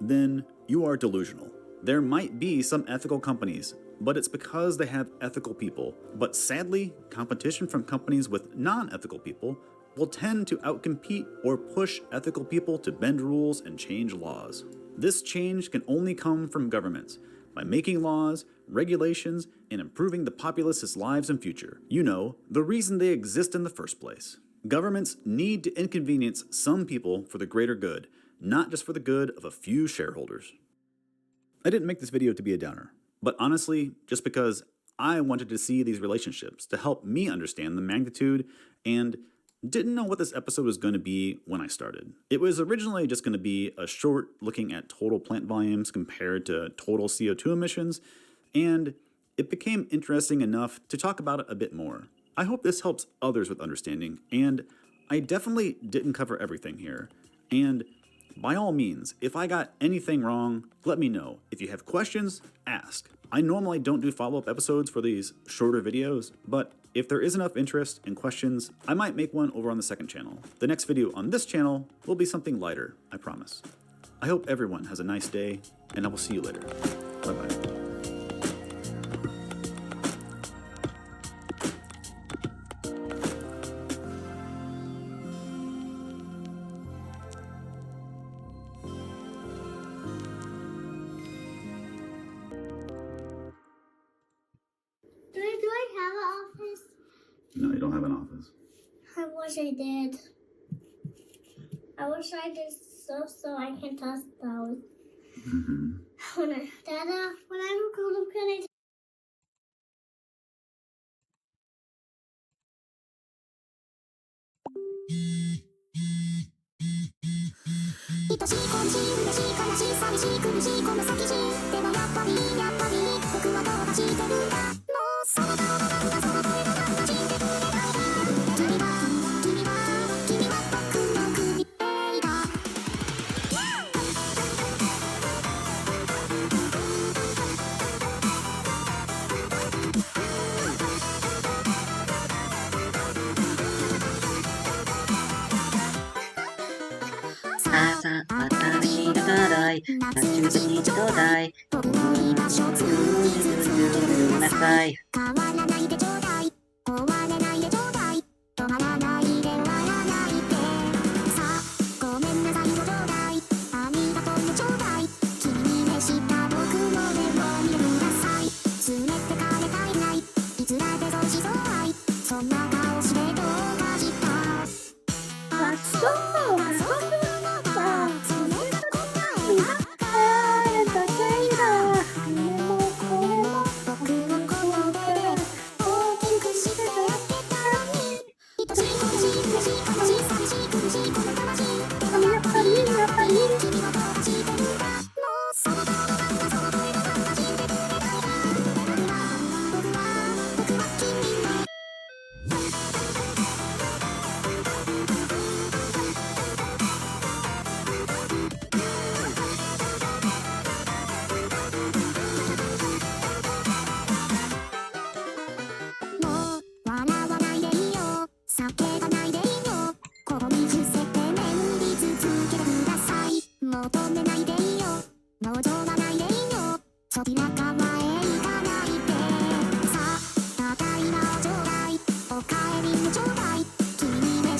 then you are delusional. There might be some ethical companies, but it's because they have ethical people. But sadly, competition from companies with non-ethical people will tend to outcompete or push ethical people to bend rules and change laws. This change can only come from governments, by making laws, regulations, and improving the populace's lives and future. You know, the reason they exist in the first place. Governments need to inconvenience some people for the greater good, not just for the good of a few shareholders. I didn't make this video to be a downer, but honestly, just because I wanted to see these relationships to help me understand the magnitude and didn't know what this episode was going to be when I started. It was originally just going to be a short looking at total plant volumes compared to total CO2 emissions, and it became interesting enough to talk about it a bit more. I hope this helps others with understanding, and I definitely didn't cover everything here. And by all means, if I got anything wrong, let me know. If you have questions, ask. I normally don't do follow-up episodes for these shorter videos, but if there is enough interest and questions, I might make one over on the second channel. The next video on this channel will be something lighter, I promise. I hope everyone has a nice day, and I will see you later. Bye-bye. Do I have an office? No, you don't have an office. I wish I did. I wish I did so I can toss those. Dada, when I'm grown up, can I愛しい恋しい嬉しい悲しい寂しい苦しいこの先しでもやっぱり僕はどうかしてるんだもうその顔の涙その声の涙信じてくれない君は僕のクリエイター朝、私が辛い、夏にちょうだい、僕の居場所作りなさい。変わらないでちょうだい壊れないでちょうだい止まらないで笑わないでさあごめんなさいよちょうだいありがとうよちょうだい君に熱した僕の目を見てください連れてかれたいないいつだってそうしそう愛そんな顔してどうかしたあそうあそう求めないでいいよ望まないでいいよそちら側へ行かないでさあただいまをちょうだいおかえりをちょうだい君にね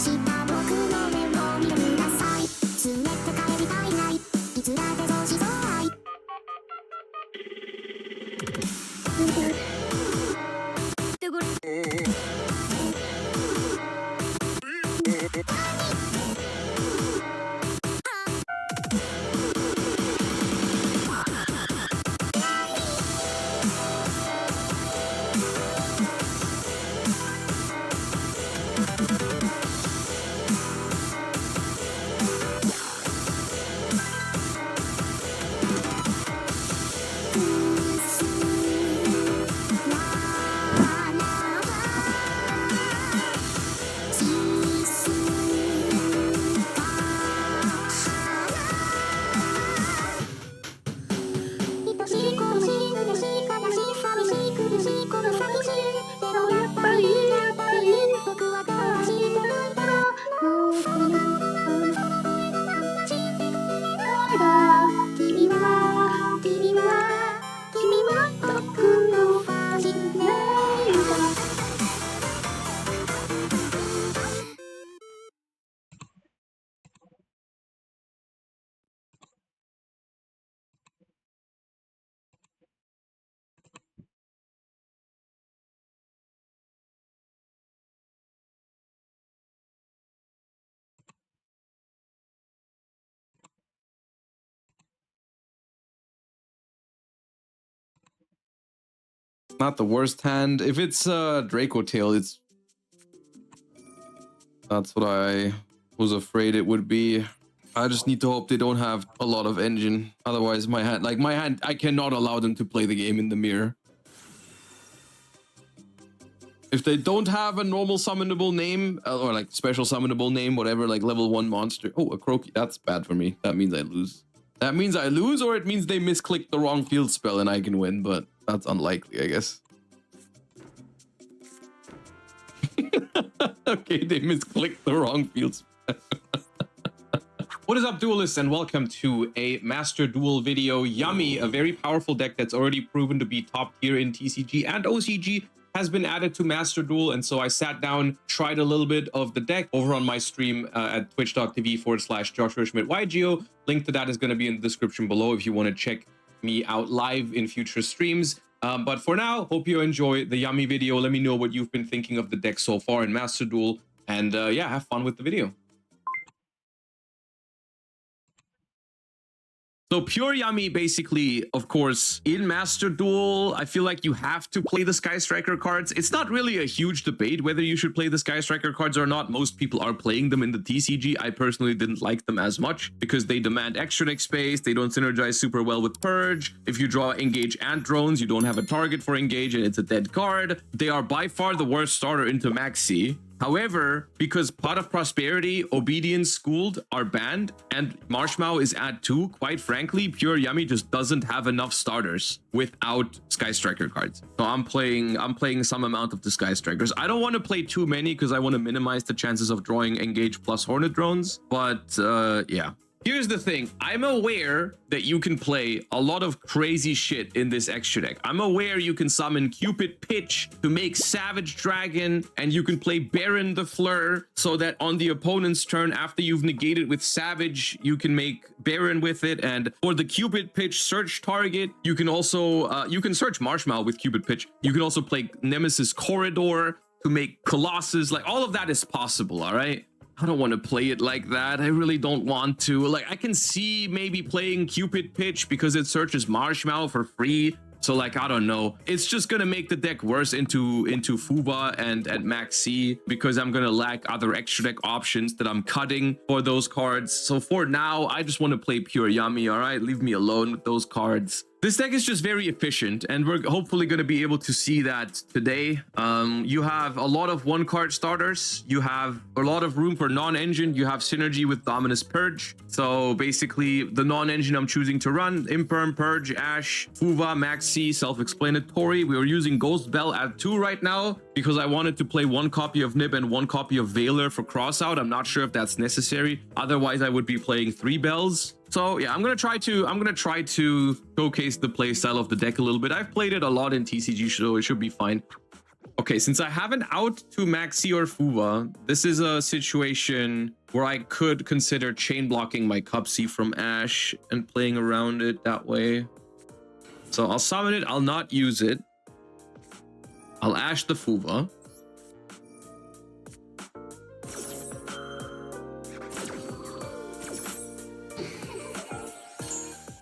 Not the worst hand. If it's Draco Tail, it's that's what I was afraid it would be. I just need to hope they don't have a lot of engine. Otherwise, my hand, I cannot allow them to play the game in the mirror. If they don't have a normal summonable name, or like special summonable name, whatever, like level 1 monster. Oh, a Croaky. That's bad for me. That means I lose. That means I lose, or it means they misclicked the wrong field spell and I can win, but that's unlikely, I guess. Okay, they misclicked the wrong field spell. What is up, duelists, and welcome to a Master Duel video. Yummy, a very powerful deck that's already proven to be top tier in TCG and OCG, has been added to Master Duel, and so I sat down, tried a little bit of the deck over on my stream at twitch.tv/JoshuaSchmidtYGO. Link to that is going to be in the description below if you want to check me out live in future streams. But for now, hope you enjoy the Yummy video. Let me know what you've been thinking of the deck so far in Master Duel, and yeah, have fun with the video. So Pure Yummy, basically, of course, in Master Duel, I feel like you have to play the Sky Striker cards. It's not really a huge debate whether you should play the Sky Striker cards or not. Most people are playing them in the TCG. I personally didn't like them as much because they demand extra deck space. They don't synergize super well with Purge. If you draw Engage and Drones, you don't have a target for Engage and it's a dead card. They are by far the worst starter into Maxi. However, because Pot of Prosperity, Obedience, Schooled are banned, and Marshmallow is at 2, quite frankly, Pure Yummy just doesn't have enough starters without Sky Striker cards. So I'm playing some amount of the Sky Strikers. I don't want to play too many because I want to minimize the chances of drawing Engage plus Hornet Drones, but yeah. Here's the thing, I'm aware that you can play a lot of crazy shit in this extra deck. I'm aware you can summon Cupid Pitch to make Savage Dragon, and you can play Baron the Fleur so that on the opponent's turn, after you've negated with Savage, you can make Baron with it. And for the Cupid Pitch search target, you can also, you can search Marshmallow with Cupid Pitch. You can also play Nemesis Corridor to make Colossus. Like, all of that is possible, all right? I don't want to play it like that. I really don't want to. Like, I can see maybe playing Cupid Pitch because it searches Marshmallow for free. So, like, I don't know. It's just gonna make the deck worse into Fuba and Maxi because I'm gonna lack other extra deck options that I'm cutting for those cards. So for now, I just want to play Pure Yummy, all right? Leave me alone with those cards. This deck is just very efficient, and we're hopefully going to be able to see that today. You have a lot of one-card starters. You have a lot of room for non-engine. You have synergy with Dominus Purge. So basically, the non-engine I'm choosing to run, Imperm, Purge, Ash, Fuva, Maxi, self-explanatory. We are using Ghost Bell at 2 right now because I wanted to play 1 copy of Nib and 1 copy of Veiler for Crossout. I'm not sure if that's necessary. Otherwise, I would be playing 3 bells. So yeah, I'm gonna try to showcase the playstyle of the deck a little bit. I've played it a lot in TCG, so it should be fine. Okay, since I haven't out to Maxi or Fuva, this is a situation where I could consider chain blocking my Cupsy from Ash and playing around it that way. So I'll summon it. I'll not use it. I'll Ash the Fuva.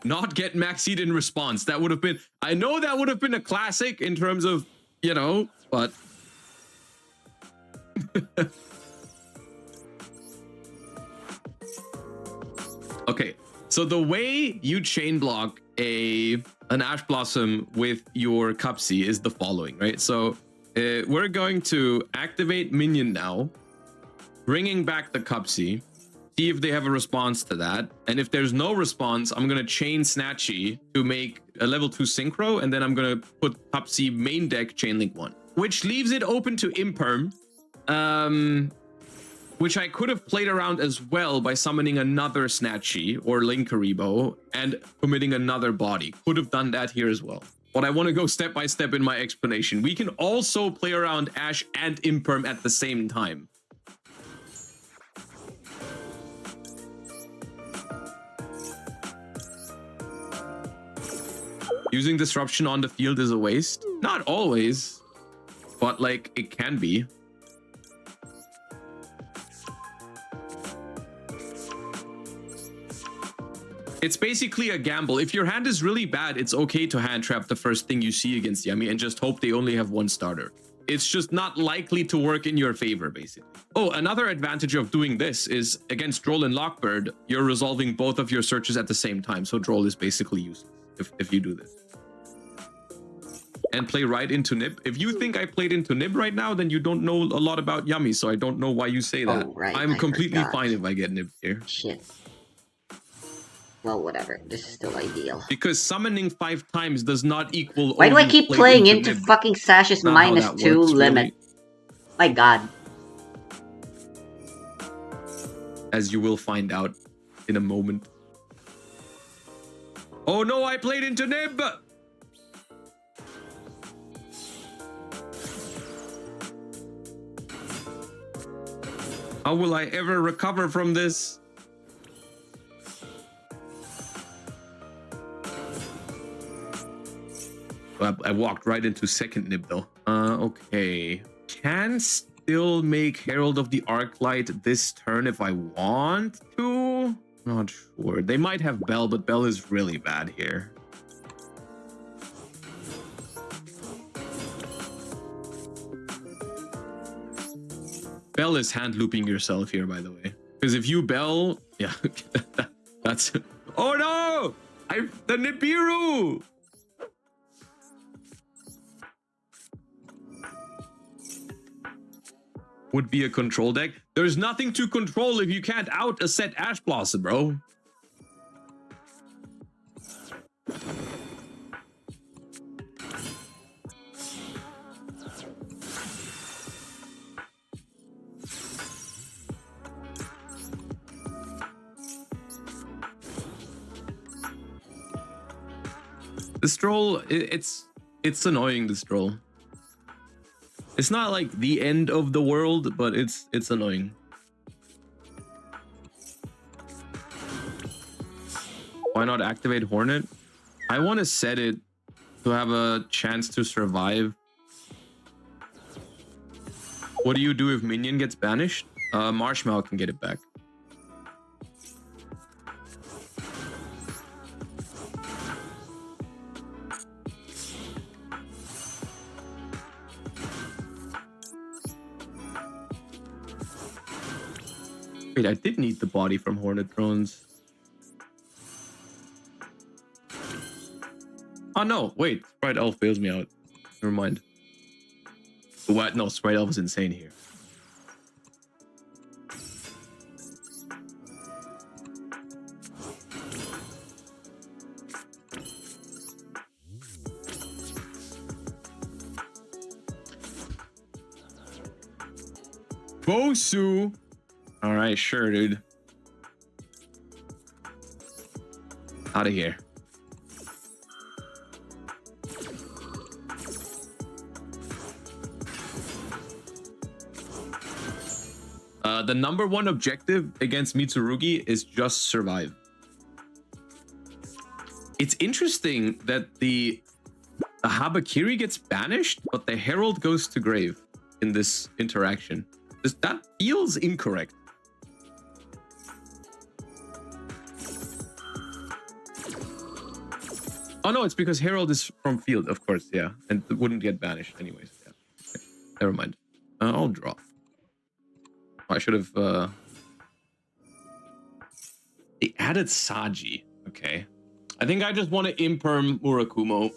Not get maxied in response. That would have been... I know that would have been a classic in terms of, you know, but... Okay, so the way you chain block an Ash Blossom with your Cupsy is the following, right? So we're going to activate Minion now, bringing back the Cupsy, see if they have a response to that. And if there's no response, I'm going to chain Snatchy to make a level 2 Synchro, and then I'm going to put Cupsy main deck Chainlink 1, which leaves it open to Imperm, which I could have played around as well by summoning another Snatchy or Linkaribo and committing another body. Could have done that here as well. But I want to go step by step in my explanation. We can also play around Ash and Imperm at the same time. Using Disruption on the field is a waste. Not always, but like it can be. It's basically a gamble. If your hand is really bad, it's okay to hand trap the first thing you see against Yummy and just hope they only have one starter. It's just not likely to work in your favor, basically. Oh, another advantage of doing this is against Droll and Lockbird, you're resolving both of your searches at the same time. So Droll is basically useless if you do this. And play right into Nib. If you think I played into Nib right now, then you don't know a lot about Yummy, so I don't know why you say that. Oh, right. I'm I completely forgot. fine if I get Nib here. Shit. Well, whatever. This is still ideal. Because summoning 5 times does not equal... Why do oh, I you keep played playing into Nib. fucking Sash's Not how -2 that works, limit? really. My god. As you will find out in a moment. Oh no, I played into Nib! How will I ever recover from this? I walked right into second Nib though. Okay. Can still make Herald of the Arclight this turn if I want to. Not sure. They might have Bell, but Bell is really bad here. Bell is hand looping yourself here, by the way. Because if you Bell, yeah, that's. Oh no! The Nibiru! Would be a control deck. There's nothing to control if you can't out a set Ash Blossom, bro. This troll, it's annoying, this troll. It's not like the end of the world, but it's annoying. Why not activate Hornet? I want to set it to have a chance to survive. What do you do if Minion gets banished? Marshmallow can get it back. Wait, I did need the body from Hornet Drones. Oh no, wait. Sprite Elf bails me out. Never mind. What? No, Sprite Elf is insane here. Bosu! Alright, sure, dude. Out of here. The number one objective against Mitsurugi is just survive. It's interesting that the Habakiri gets banished, but the Herald goes to grave in this interaction. That feels incorrect. Oh no, it's because Herald is from field, of course, yeah. And it wouldn't get banished anyways. Yeah. Okay. Never mind. I'll draw. I should have they added Saji. Okay. I think I just want to imperm Murakumo.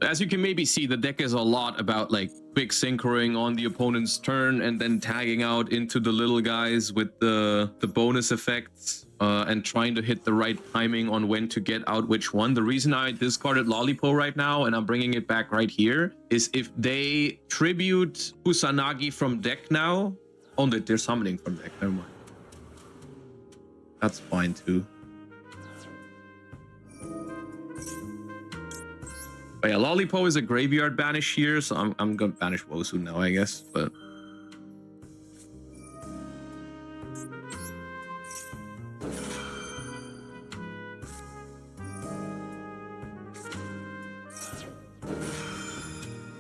As you can maybe see, the deck is a lot about like quick synchroing on the opponent's turn and then tagging out into the little guys with the bonus effects and trying to hit the right timing on when to get out which one. The reason I discarded Lollipo right now and I'm bringing it back right here is if they tribute Kusanagi from deck now. Oh, they're summoning from deck. Never mind. That's fine too. But yeah, Lollipo is a graveyard banish here, so I'm gonna banish Wosu now, I guess. But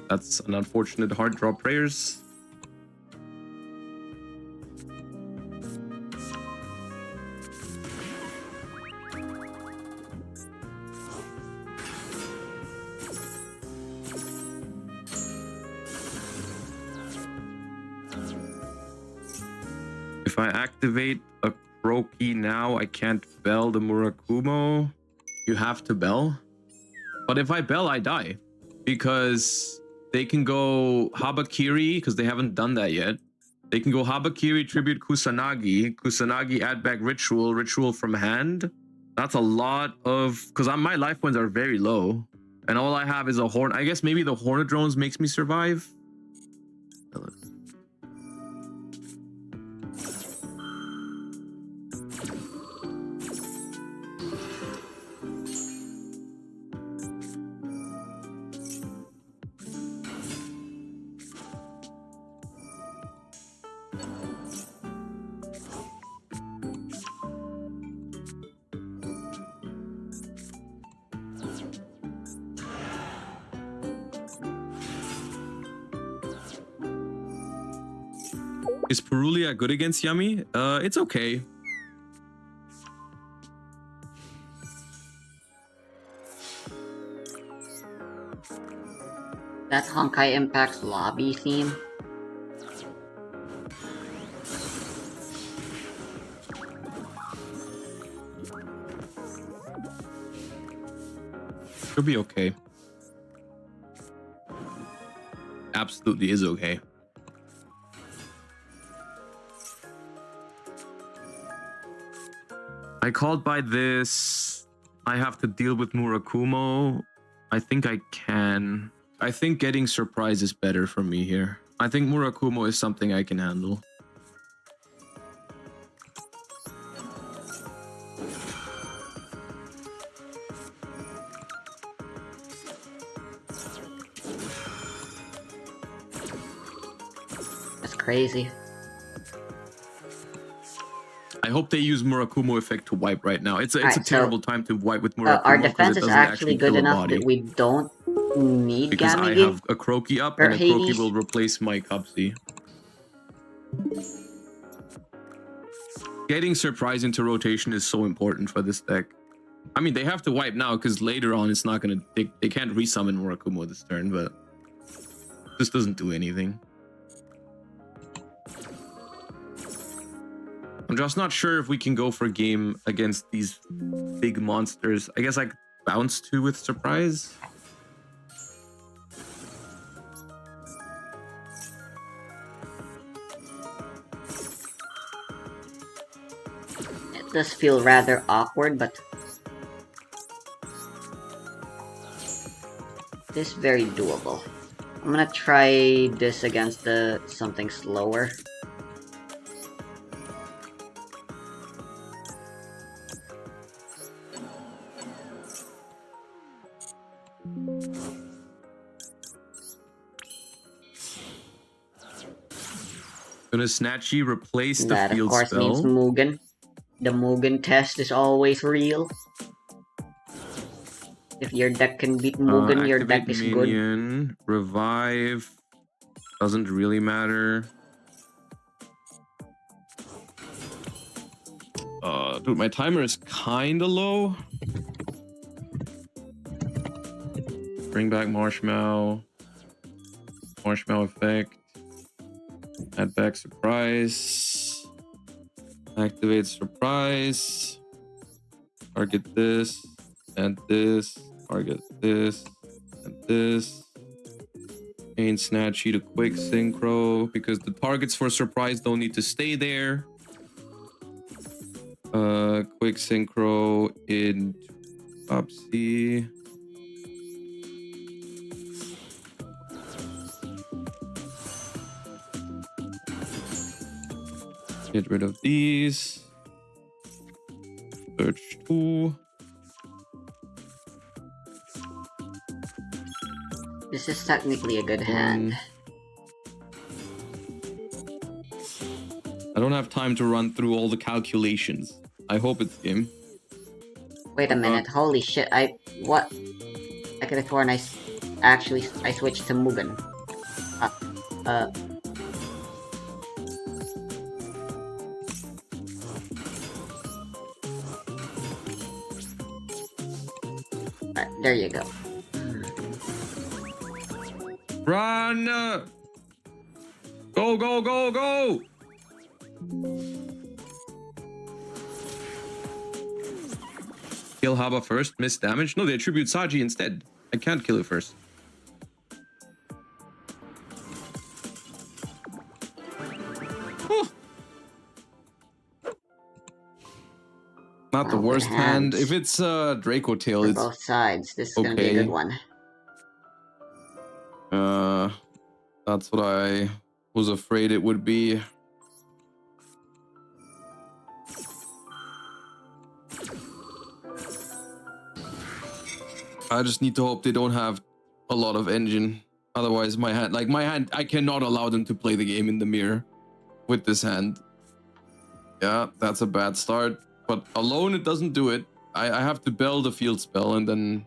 that's an unfortunate hard draw prayers. If I activate a Croaky now, I can't bell the Murakumo. You have to bell. But if I bell, I die. Because they can go Habakiri, because they haven't done that yet. They can go Habakiri, tribute Kusanagi. Kusanagi, add back Ritual. Ritual from hand. That's a lot of... Because my life points are very low. And all I have is a Horn. I guess maybe the Hornet Drones makes me survive. Is Perulia good against Yummy? It's okay. That Honkai Impact's lobby theme. Should be okay. Absolutely is okay. I called by this. I have to deal with Murakumo. I think I can. I think getting surprise is better for me here. I think Murakumo is something I can handle. That's crazy. I hope they use Murakumo effect to wipe right now. It's a terrible time to wipe with Murakumo. Our defense is actually good kill a enough body. that we don't need Because I Gamigi. have a Croaky up or and a Croaky Hades. will replace my Cubsy. Getting surprise into rotation is so important for this deck. I mean, they have to wipe now because later on it's not gonna. They can't resummon Murakumo this turn, but this doesn't do anything. I'm just not sure if we can go for game against these big monsters. I guess I could bounce 2 with surprise. It does feel rather awkward, but it is very doable. I'm gonna try this against something slower. Gonna Snatchy replace the That of field course means spell. Mugen. The Mugen test is always real. If your deck can beat Mugen, your Activate deck is good. minion. Revive. Doesn't really matter. Dude, my timer is kinda low. Bring back Marshmallow. Marshmallow effect. Add back surprise. Activate surprise. Target this. And this. Target this. And this. Chain Snatchy to quick synchro. Because the targets for surprise don't need to stay there. Quick synchro in Upsy. Get rid of these. Search 2. This is technically a good hand. I don't have time to run through all the calculations. I hope it's game. Wait a minute, holy shit, what? I could have sworn I switched to Mugen. Alright, there you go. Run! Go, go, go, go! Kill Haba first, miss damage. No, they attribute Saji instead. I can't kill it first. Whew. Not the Wow, worst good hand. hands. If it's Draco Tail, For it's both sides, this is gonna be a okay. good one. That's what I was afraid it would be. I just need to hope they don't have a lot of engine. Otherwise, my hand, I cannot allow them to play the game in the mirror with this hand. Yeah, that's a bad start. But alone, it doesn't do it. I have to build a field spell and then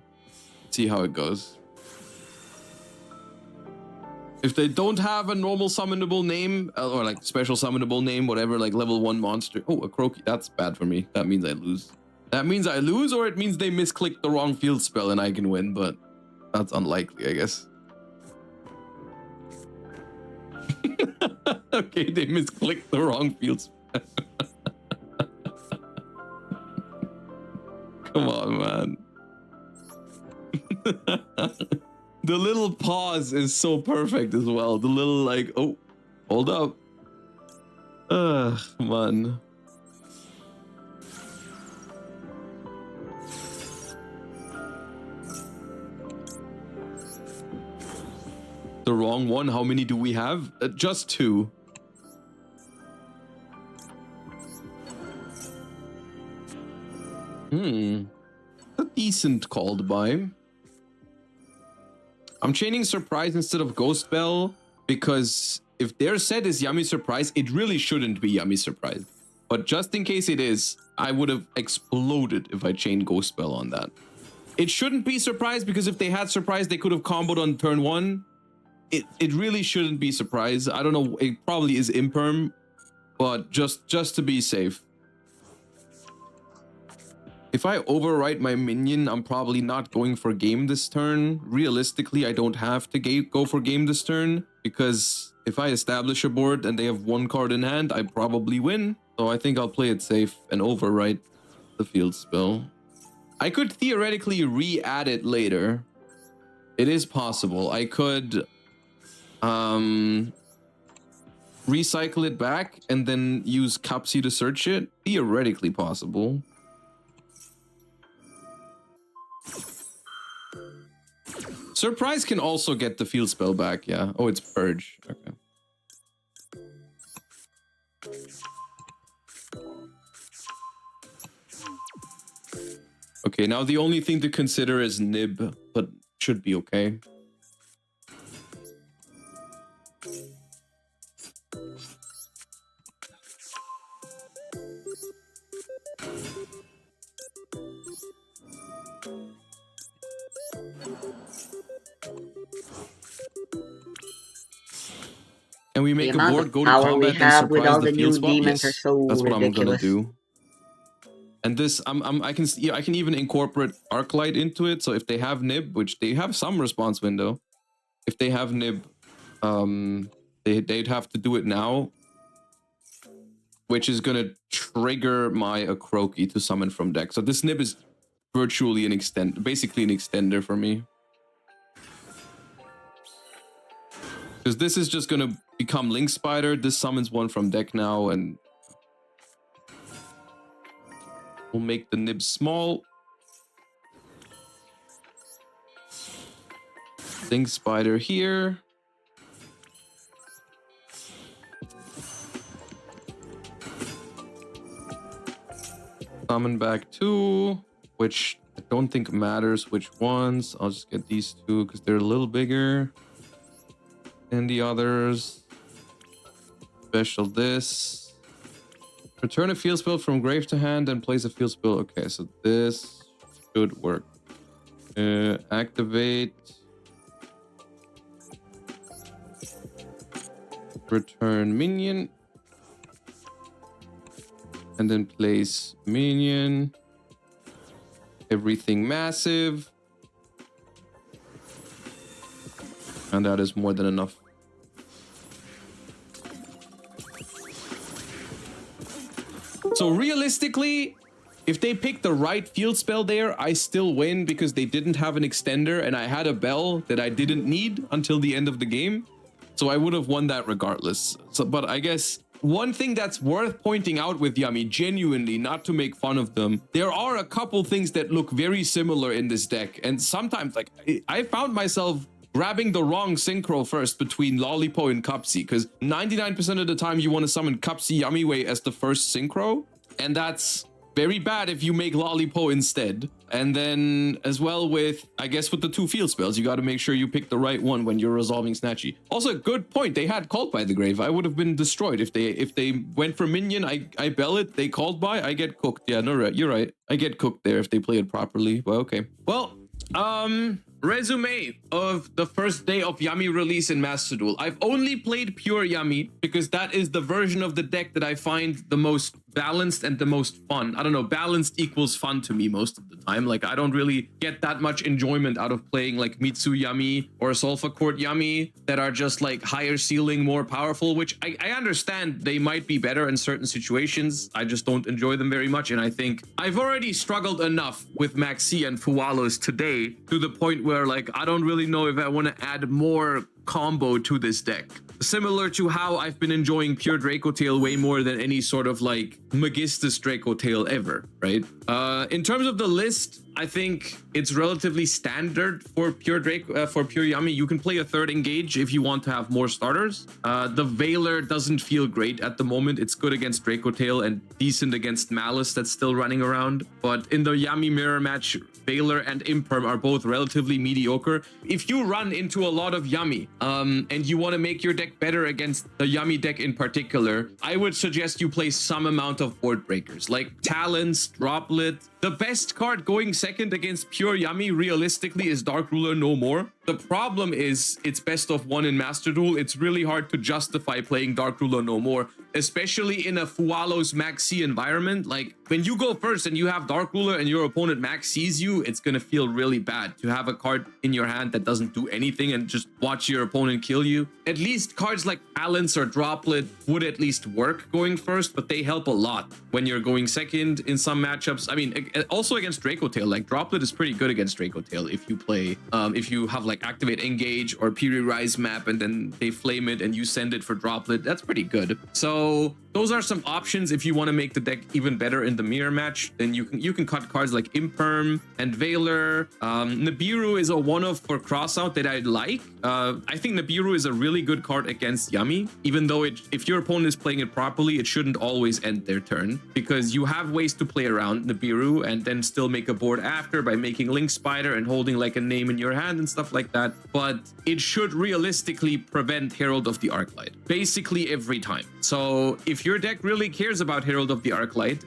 see how it goes. If they don't have a normal summonable name, or like special summonable name, whatever, like level 1 monster. Oh, a Croaky. That's bad for me. That means I lose. That means I lose, or it means they misclicked the wrong field spell and I can win, but that's unlikely, I guess. Okay, they misclicked the wrong field spell. Come on, man. The little pause is so perfect as well. The little like, oh, hold up. Come on. The wrong one. How many do we have? Just 2. A decent call to buy. I'm chaining Surprise instead of Ghost Bell because if their set is Yummy Surprise, it really shouldn't be Yummy Surprise. But just in case it is, I would have exploded if I chained Ghost Bell on that. It shouldn't be Surprise because if they had Surprise, they could have comboed on turn 1. It really shouldn't be Surprise. I don't know, it probably is Imperm, but just to be safe. If I overwrite my minion, I'm probably not going for game this turn. Realistically, I don't have to go for game this turn, because if I establish a board and they have 1 card in hand, I probably win. So I think I'll play it safe and overwrite the field spell. I could theoretically re-add it later. It is possible. I could recycle it back and then use Capsi to search it. Theoretically possible. Surprise can also get the field spell back, yeah. Oh, it's Purge. Okay. Okay, now the only thing to consider is Nib, but should be okay. and we The make a amount board, of go to power we combat, and have with surprise all the the field new swap. demons are Yes, so that's what I'm gonna ridiculous. do. And this, I can see, I can even incorporate Arclight into it. So if they have Nib, which they have some response window, if they have Nib, they'd have to do it now, which is gonna trigger my Akroki to summon from deck. So this Nib is virtually basically an extender for me. Because this is just gonna become Link Spider. This summons one from deck now, and we'll make the Nib small. Link Spider here. Summon back 2, which I don't think matters which ones. I'll just get these 2 because they're a little bigger than the others. Special this. Return a field spell from grave to hand and place a field spell. Okay, so this should work. Activate. Return minion. And then place minion. Everything massive. And that is more than enough. So realistically, if they pick the right field spell there, I still win because they didn't have an extender and I had a bell that I didn't need until the end of the game. So I would have won that regardless. So, but I guess one thing that's worth pointing out with Yummy, genuinely, not to make fun of them, there are a couple things that look very similar in this deck. And sometimes, like, I found myself grabbing the wrong synchro first between Lollipo and Cupsy, because 99% of the time you want to summon Cupsy Yummyway as the first synchro, and that's very bad if you make Lollipo instead. And then as well with, I guess with the 2 field spells, you got to make sure you pick the right one when you're resolving Snatchy. Also, good point. They had Called by the Grave. I would have been destroyed if they went for minion. I bell it. They Called by. I get cooked. Yeah, no, you're right. I get cooked there if they play it properly. Well, okay. Well, resume of the first day of Yummy release in Master Duel. I've only played pure Yummy because that is the version of the deck that I find the most balanced and the most fun. I don't know, balanced equals fun to me most of the time. Like, I don't really get that much enjoyment out of playing like Mitsu Yummy or Sulfa Court Yummy that are just like higher ceiling, more powerful, which I understand they might be better in certain situations. I just don't enjoy them very much. And I think I've already struggled enough with Maxi and Fuwalos today to the point where, like, I don't really know if I want to add more combo to this deck. Similar to how I've been enjoying pure Draco Tail way more than any sort of like Magistus Draco Tail ever, right? In terms of the list, I think it's relatively standard for pure Yummy. You can play a 3rd engage if you want to have more starters. The Veiler doesn't feel great at the moment. It's good against Draco Tail and decent against Malice that's still running around. But in the Yummy mirror match, Veiler and Imperm are both relatively mediocre. If you run into a lot of Yummy and you want to make your deck better against the Yummy deck in particular, I would suggest you play some amount of board breakers like Talons, Droplet. The best card going second against pure Yummy realistically is Dark Ruler No More. The problem is it's best of 1 in Master Duel. It's really hard to justify playing Dark Ruler No More, especially in a Fuwalos Maxi environment. Like, when you go first and you have Dark Ruler and your opponent Max sees you, it's gonna feel really bad to have a card in your hand that doesn't do anything and just watch your opponent kill you. At least cards like Balance or Droplet would at least work going first, but they help a lot when you're going second in some matchups. I mean, also against Draco Tail, like Droplet is pretty good against Draco Tail if you play, if you have like Activate Engage or Piri Rise map and then they flame it and you send it for Droplet. That's pretty good. So those are some options if you want to make the deck even better in the mirror match. Then you can cut cards like Imperm and Veiler. Nibiru is a one-off for crossout that I like. I think Nibiru is a really good card against Yummy, even though if your opponent is playing it properly, it shouldn't always end their turn because you have ways to play around Nibiru and then still make a board after by making Link Spider and holding like a name in your hand and stuff like that. But it should realistically prevent Herald of the Arclight basically every time. So if if your deck really cares about Herald of the Arclight,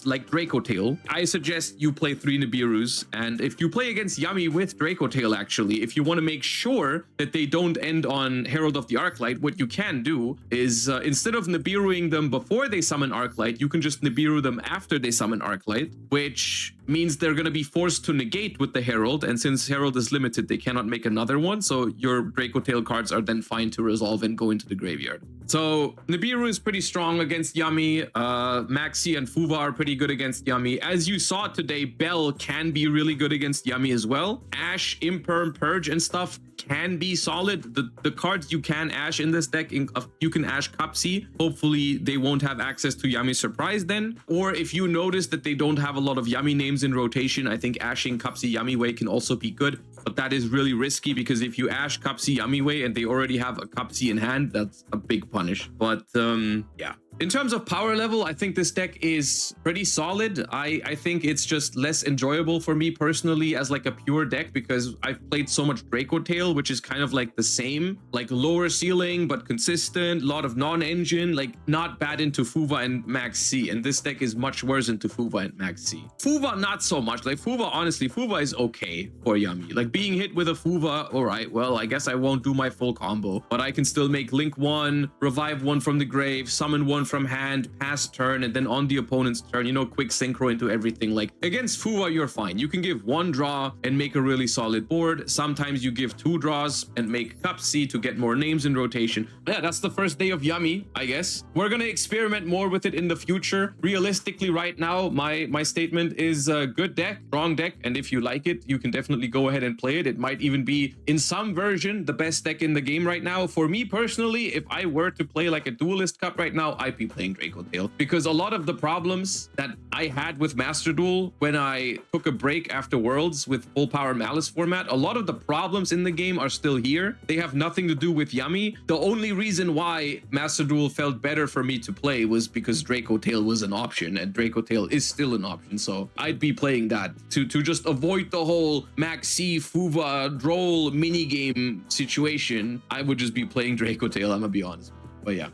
like Draco Tail, I suggest you play 3 Nibirus. And if you play against Yummy with Draco Tail, actually, if you want to make sure that they don't end on Herald of the Arclight, what you can do is instead of Nibiruing them before they summon Arclight, you can just Nibiru them after they summon Arclight, which means they're going to be forced to negate with the Herald. And since Herald is limited, they cannot make another one. So your Draco Tail cards are then fine to resolve and go into the graveyard. So Nibiru is pretty strong against Yummy. Maxi and Fuva are pretty good against Yummy. As you saw today, Bell can be really good against Yummy as well. Ash, Imperm, Purge, and stuff can be solid. The cards you can Ash in this deck, you can Ash Cupsy. Hopefully they won't have access to Yummy Surprise then. Or if you notice that they don't have a lot of Yummy names in rotation, I think ashing Cupsy Yummy Way can also be good. But that is really risky because if you Ash Cupsy Yummy Way and they already have a Cupsy in hand, that's a big punish. But yeah. In terms of power level, I think this deck is pretty solid. I think it's just less enjoyable for me personally as like a pure deck because I've played so much Draco Tail, which is kind of like the same, like lower ceiling but consistent, a lot of non-engine, like not bad into Fuva and Max C. And this deck is much worse into Fuva and Max C. Fuva, not so much. Like Fuva, honestly, Fuva is okay for Yummy. Like being hit with a Fuva, all right, well, I guess I won't do my full combo, but I can still make Link 1, revive 1 from the grave, summon 1 from hand, pass turn, and then on the opponent's turn, you know, quick synchro into everything. Like against Fuwa, you're fine. You can give 1 draw and make a really solid board. Sometimes you give 2 draws and make Cup C to get more names in rotation. Yeah, that's the first day of Yummy, I guess. We're gonna experiment more with it in the future. Realistically, right now, my statement is a good deck, strong deck, and if you like it, you can definitely go ahead and play it. It might even be, in some version, the best deck in the game right now. For me personally, if I were to play like a Duelist Cup right now, I'd be playing Draco Tail because a lot of the problems that I had with Master Duel when I took a break after Worlds with full power Malice format, a lot of the problems in the game are still here. They have nothing to do with Yummy. The only reason why Master Duel felt better for me to play was because Draco Tail was an option, and Draco Tail is still an option. So I'd be playing that to just avoid the whole Max C, Fuva, Droll minigame situation. I would just be playing Draco Tail, I'm gonna be honest. But yeah.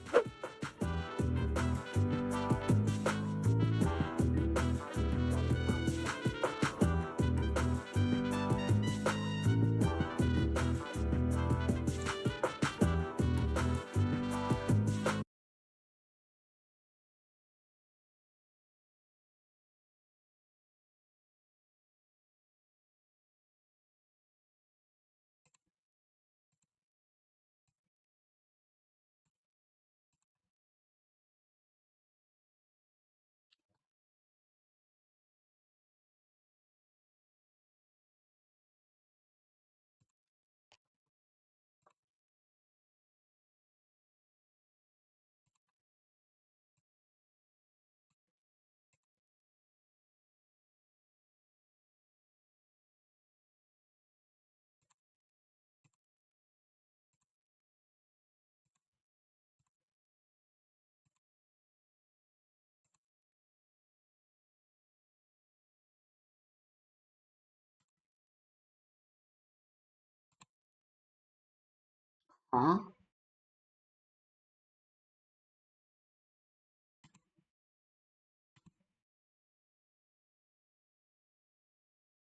Huh?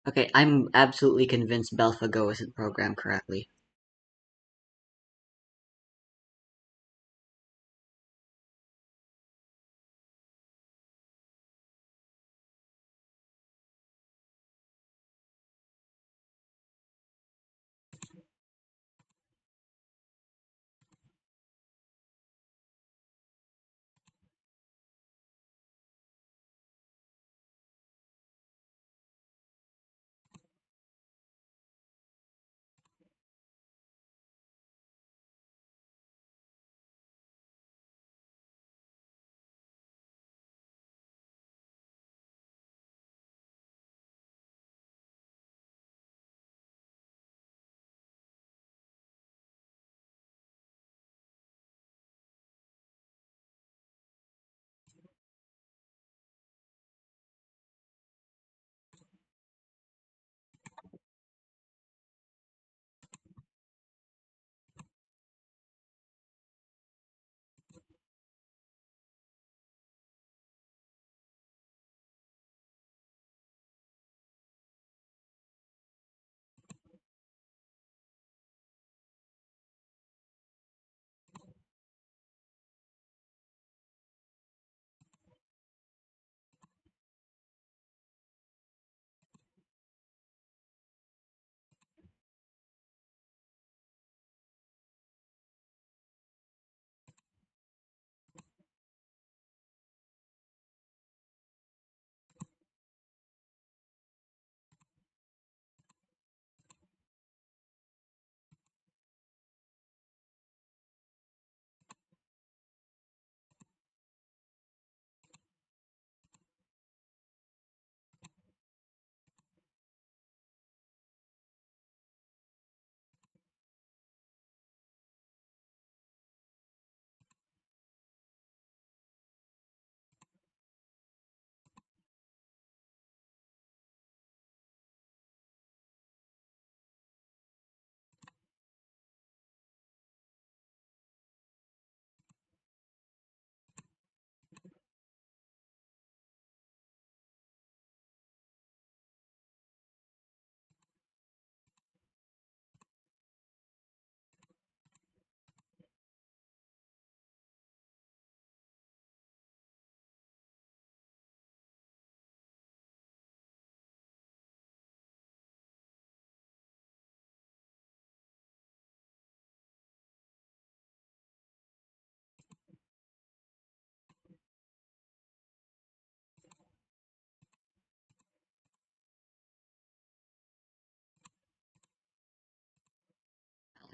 Okay, I'm absolutely convinced Belphago isn't programmed correctly.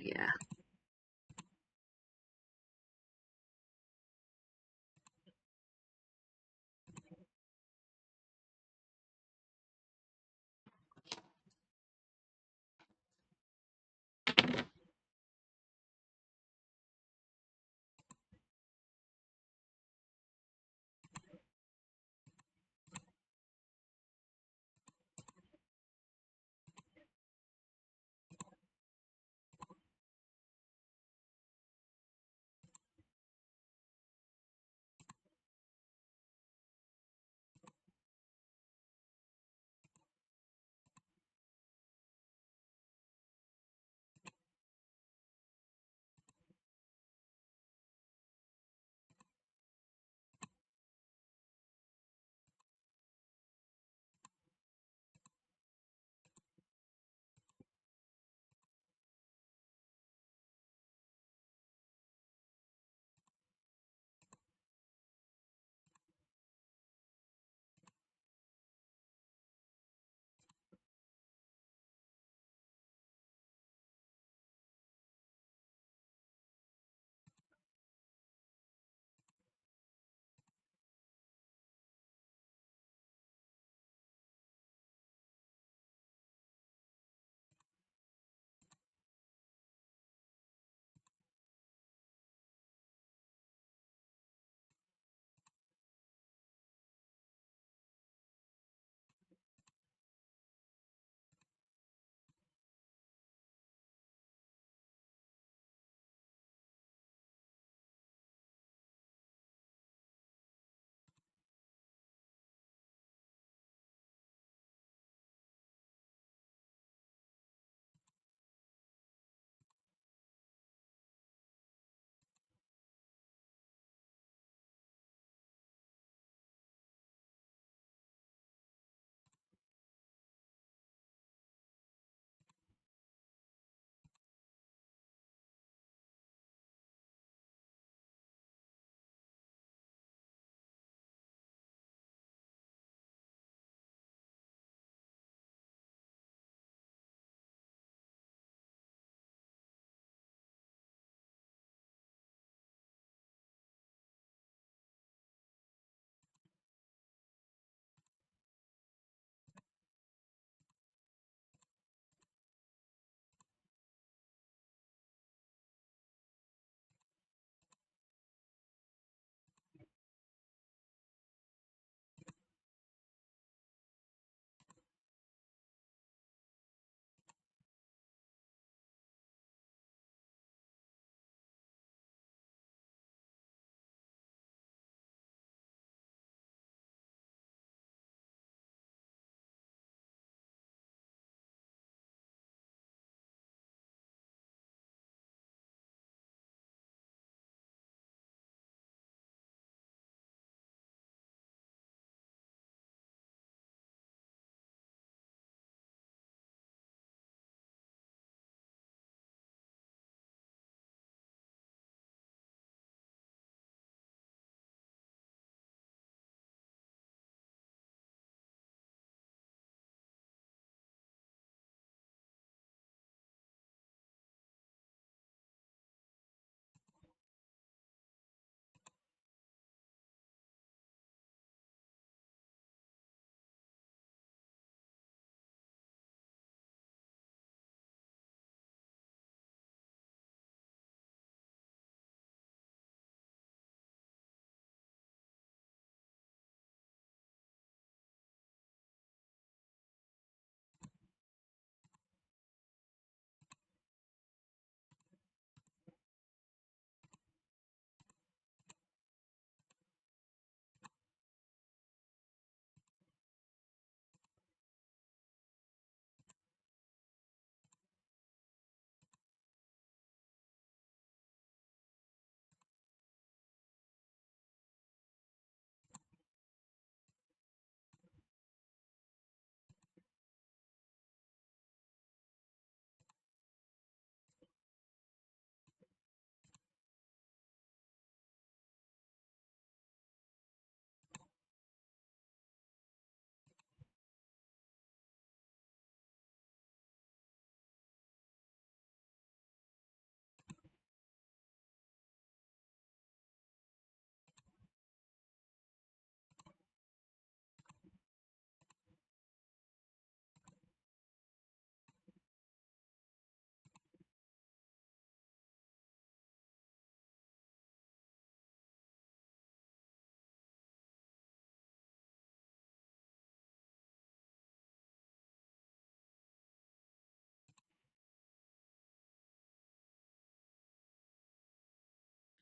Yeah.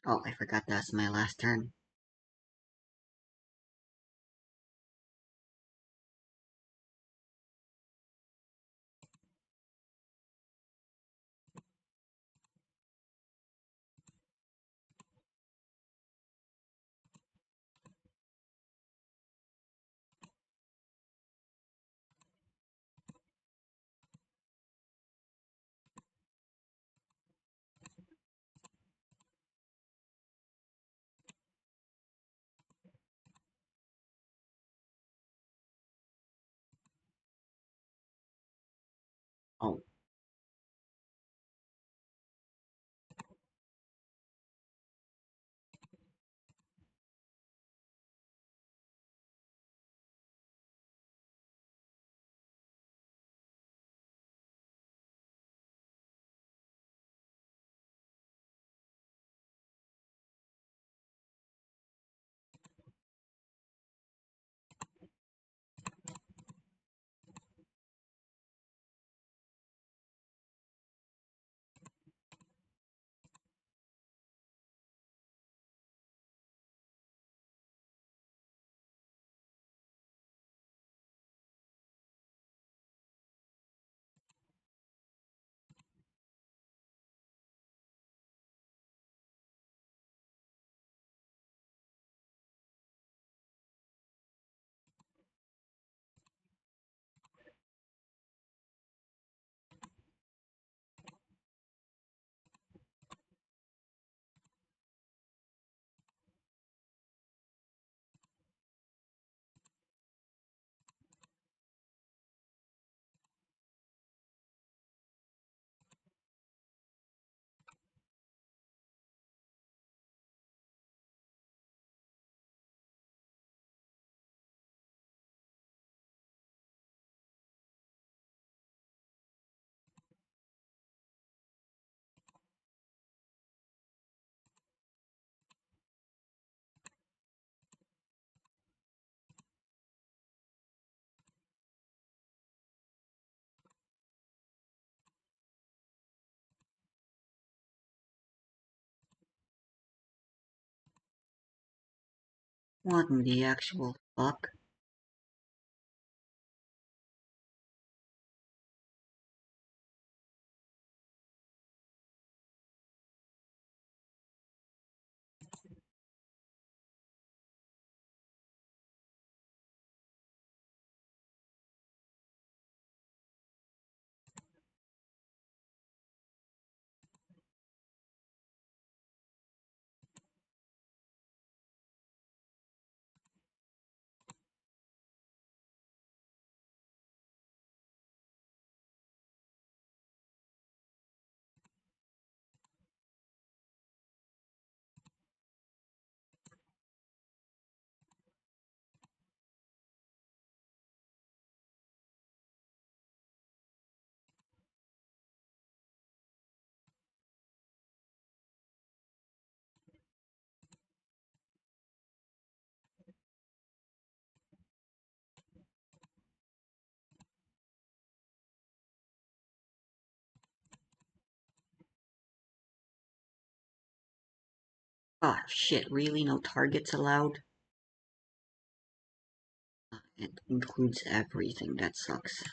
Oh, I forgot that's my last turn. Oh, what in the actual fuck? Ah, shit, really? No targets allowed? It includes everything, that sucks.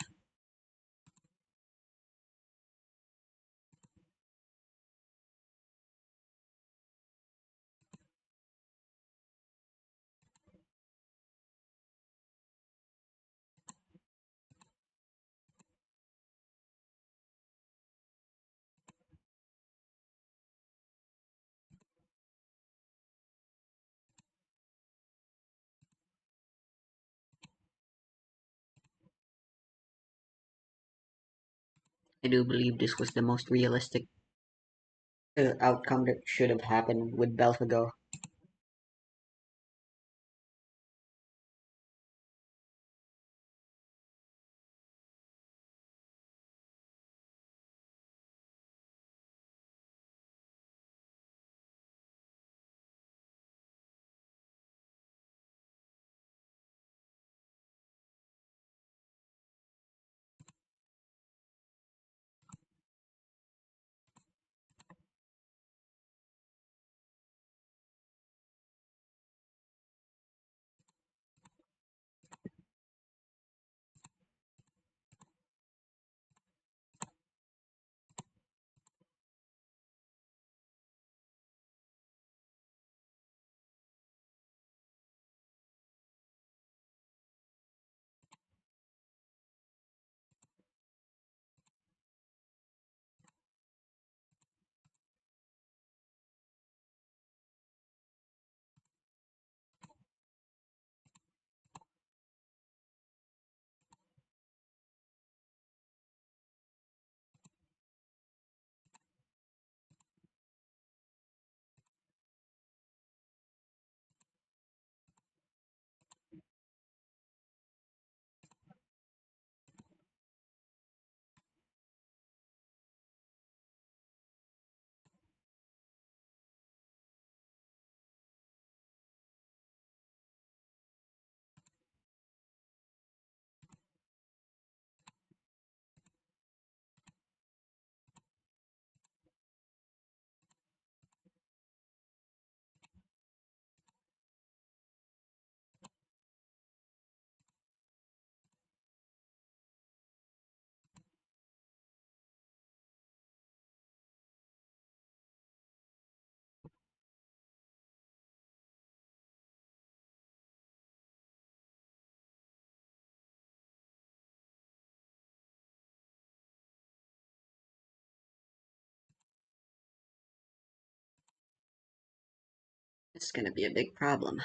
I do believe this was the most realistic outcome that should have happened with Belphegor. It's gonna be a big problem.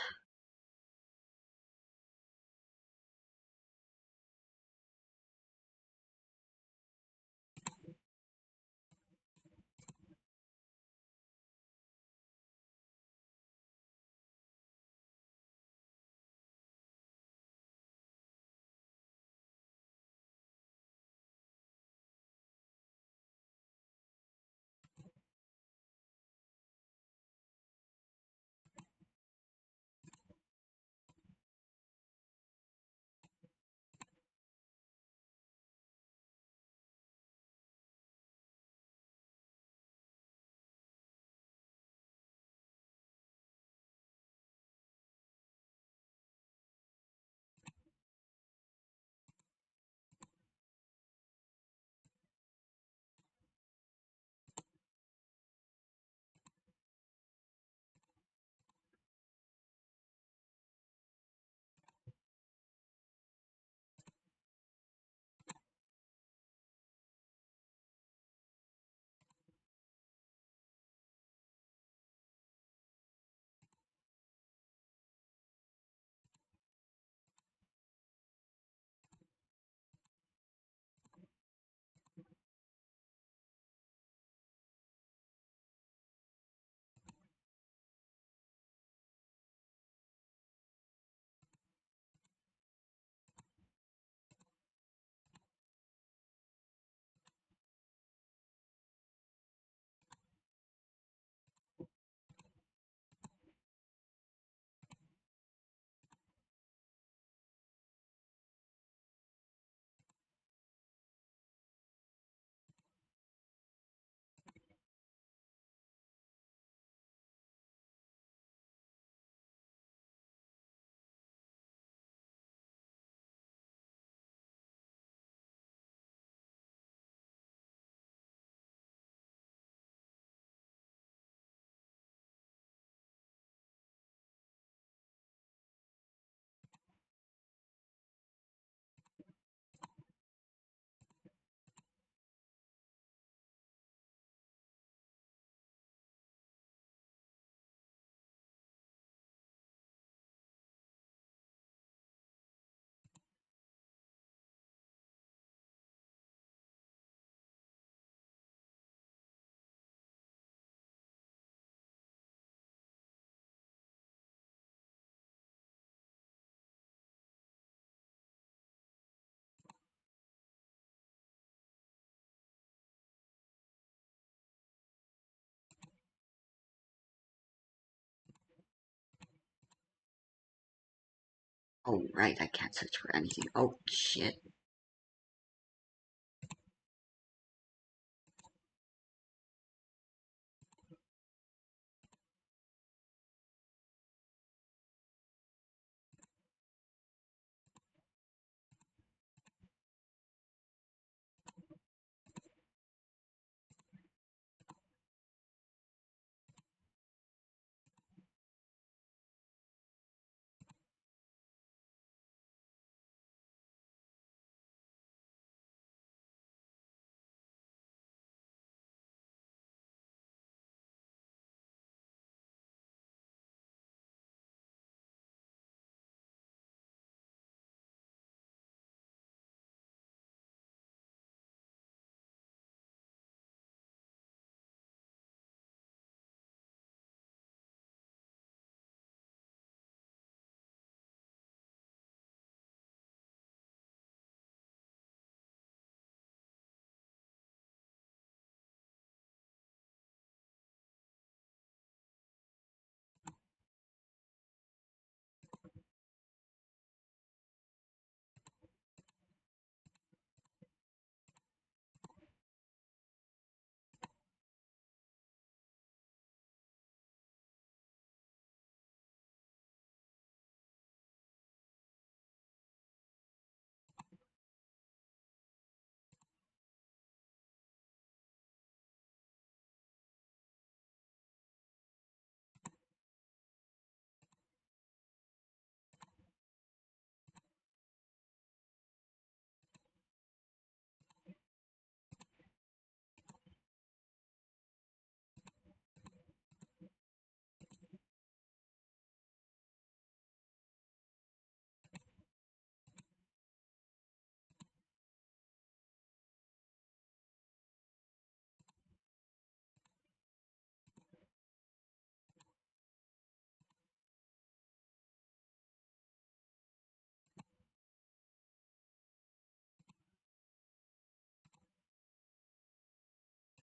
Oh, right, I can't search for anything. Oh, shit.